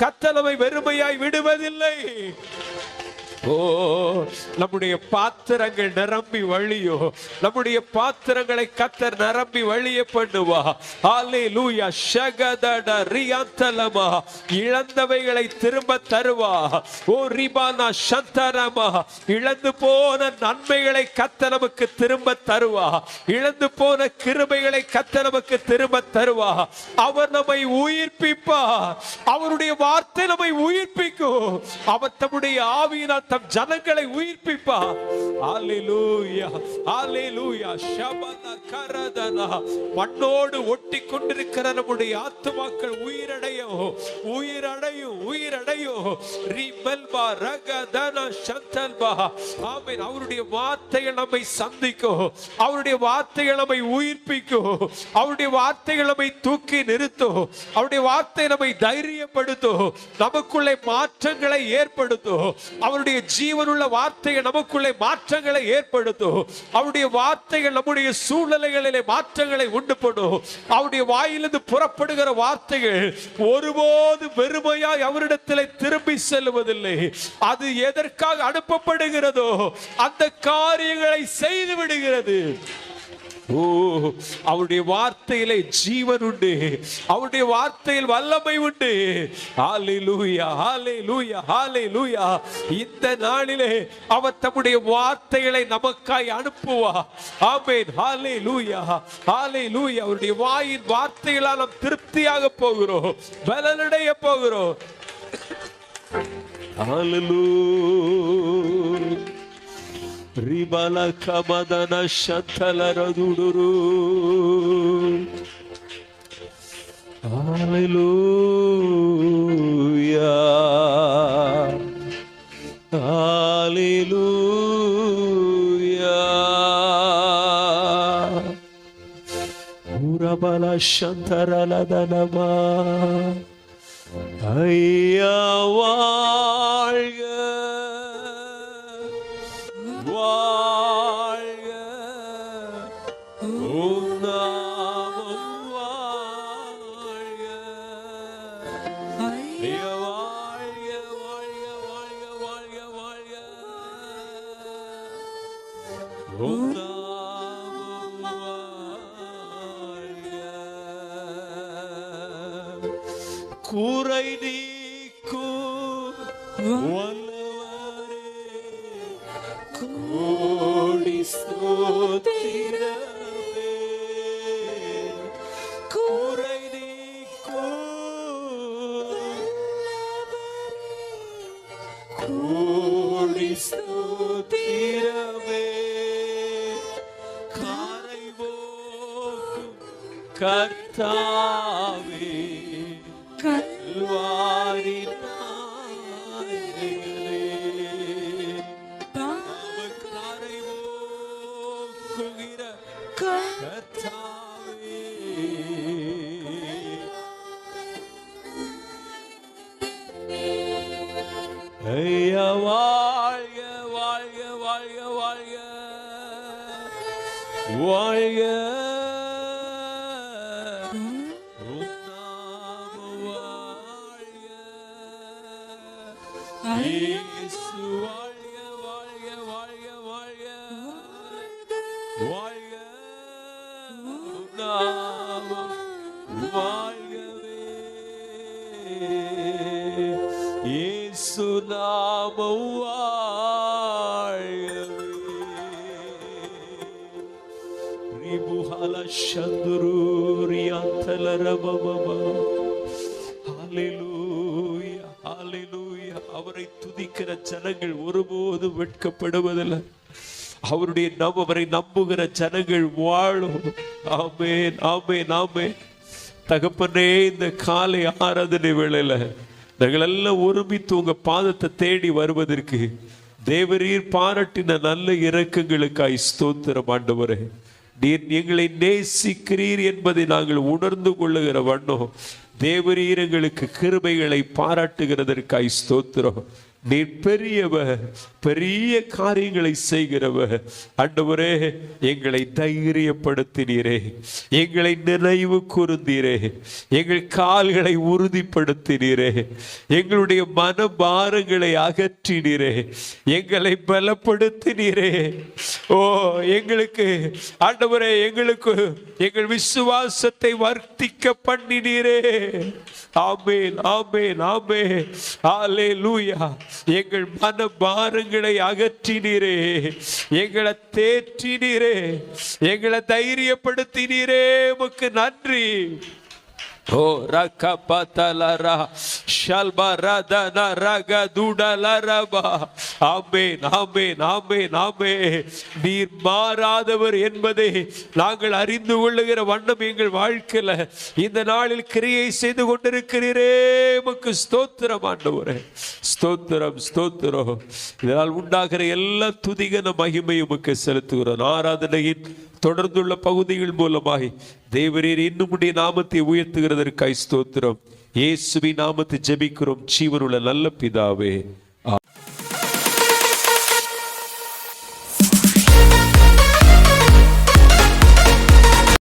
கர்த்தர் நம்மை வெறுமையாய் விடுவதில்லை. ஓ, நம்முடைய பாத்திரங்கள் நிரம்பி வழியோ, நம்முடைய பாத்திரங்களை கர்த்தர் நிரம்பி வழிய பண்ணுவா. ஹல்லேலூயா. ஷகதட ரியாந்தலமா, இழந்தவைகளை திரும்ப தருவா. ஓ ரிபானா சந்தரமா, இழந்து போன நன்மைகளை கர்த்தர் நமக்கு திரும்ப தருவா. இழந்து போன கிருபைகளை கர்த்தர் நமக்கு திரும்ப தருவா. அவர் நம்மை உயிர்ப்பிப்பா. அவருடைய வார்த்தை நம்மை உயிர்ப்பிக்கும். அவர் தம்முடைய ஆவியினால் தம் ஜனங்களை உயிர்ப்பிப்பா. ஹல்லேலூயா, ஹல்லேலூயா. ஷபன கரதனா, மண்ணோடு ஒட்டி கொண்டிருக்கிற நம்முடைய ஆத்துமாக்கள் உயிரடையும், உயிரடையும், உயிரடையும். ரிபல்பா ரகதனா சந்தல்பா. ஆமென். அவருடைய வார்த்தைகள் நம்மை சந்திக்கும், அவருடைய வார்த்தைகள் நம்மை உயிர்ப்பிக்கும், அவருடைய வார்த்தைகள் நம்மை தூக்கி நிறுத்தும், அவருடைய வார்த்தை நம்மை தைரியப்படுத்தும், நமக்குள்ளே மாற்றங்களை ஏற்படுத்தும். அவருடைய ஜீவனுள்ள வார்த்தைகள் நமக்குள்ளே மாற்றங்களை ஏற்படுத்தும். அவருடைய வார்த்தைகள் நம்முடைய சூழ்நிலைகளிலே மாற்றங்களை உண்டு பண்ணும். அவருடைய வாயிலிருந்து புறப்படுகிற வார்த்தைகள் ஒருபோது வெறுமையாய் அவரிடத்திலே திரும்பி செல்வதில்லை. அது எதற்காக அனுப்பப்படுகிறதோ அந்த காரியங்களை செய்து விடுகிறது. ஓ, அவருடைய வார்த்தையிலே ஜீவன் உண்டு, அவருடைய வார்த்தையில் வல்லமை உண்டு. ஹல்லேலூயா, ஹல்லேலூயா, ஹல்லேலூயா. இந்த நாளிலே அவர் தம்முடைய வார்த்தைகளை நமக்காய் அனுப்புவார். ஆமென். ஹல்லேலூயா, ஹல்லேலூயா. அவருடைய வாயின் வார்த்தைகளால் நாம் திருப்தியாக போகிறோம், பலனடைய போகிறோம். ஹல்லேலூயா. ரிபல கமதன சந்தலரதுடுரு. ஹல்லேலூயா, ஹல்லேலூயா. உரபல சந்தரலதனமா. ஐயா வாழ்க, வாழ்க, உம் நாமம் வாழ்க. ஐயா வாழ்க, வாழ்க, வாழ்க, வாழ்க, வாழ்க. உம் நாமம் வாழ்க. குறை நீக்கும் வல்லவரே, கோடி ஸ்தோத்திரமே. குறை நீக்கும் கோடி ஸ்தோத்திரமே. காரை போக்கும் கர்த்தாவே, கல்வாரி நாயகனே. நமக்காரை போக்குகிற கர்த்தாவே, ஐயா வாழ்க, வாழ்க, வாழ்க, வாழ்க, வாழ்க. இயேசு வாழ்க, வாழ்க, வாழ்க, வாழ்க, வாழ்க. நாமம் வாழ்கவே, இயேசு நாமம் வாழ்கவே. ரிபுஹல சந்துரூரியாந்தலரபபபா. ஹல்லேலூயா, ஹல்லேலூயா. அவரை துதிக்கிற ஜனங்கள் ஒருபோதும் வெட்கப்படுவதில்லை. அவரை நம்புகிற ஜனங்கள் வாழும். ஆமென், ஆமென், ஆமென். தகப்பனே, இந்த காலை ஆராதனை வேளையில நாங்கள் எல்லாம் ஒருமித்து உங்க பாதத்தை தேடி வருவதற்கு தேவரீர் பாராட்டின நல்ல இரக்கங்களுக்காய் ஸ்தோத்திரம் ஆண்டவரே. நீர் எங்களை நேசிக்கிறீர் என்பதை நாங்கள் உணர்ந்து கொள்ளுகிற வண்ணம் தேவரீர் எங்களுக்கு கிருபைகளை பாராட்டுகிறதற்காய் ஸ்தோத்திரம். நீர் பெரியவர், பெரிய காரியங்களை செய்கிறவர். ஆண்டவரே, எங்களை தைரியப்படுத்தினீரே, எங்களை நினைவு கூர்ந்தீரே, எங்கள் கால்களை உறுதிப்படுத்தினீரே, எங்களுடைய மனபாரங்களை அகற்றினீரே, எங்களை பலப்படுத்தினீரே. ஓ, எங்களுக்கு ஆண்டவரே, எங்களுக்கு எங்கள் விசுவாசத்தை வர்த்திக்க பண்ணினீரே. ஆமென், ஆமென், ஆமென். ஹல்லேலூயா. எங்கள் மனபாரங்களை அகற்றினீரே, எங்களை தேற்றினீரே, எங்களை தைரியப்படுத்தினீரே. உமக்கு நன்றி. ஓ ரகபதலரா ஷல்பரதன ரகதுடலரபா. ஆமென், ஆமென், ஆமென், ஆமென். நீர் மாறாதவர் என்பதை நாங்கள் அறிந்து கொள்ளுகிற வண்ணம் எங்கள் வாழ்க்கையில இந்த நாளில் கிரியை செய்து கொண்டிருக்கிறீரே. உமக்கு ஸ்தோத்திரம் ஆண்டவரே, ஸ்தோத்திரம், ஸ்தோத்திரம். இதனால் உண்டாகிற எல்லா துதிகன மகிமையும் உமக்கு செலுத்துகிறோம். ஆராதனையின் தொடர்ந்துள்ள பகுதிகள் மூலமாய் தேவரீர் இன்னும் உடைய நாமத்தை உயர்த்துகிறதற்காய் ஸ்தோத்திரம். இயேசுவின் நாமத்தை ஜெபிக்கிறோம் ஜீவனுள்ள நல்ல பிதாவே.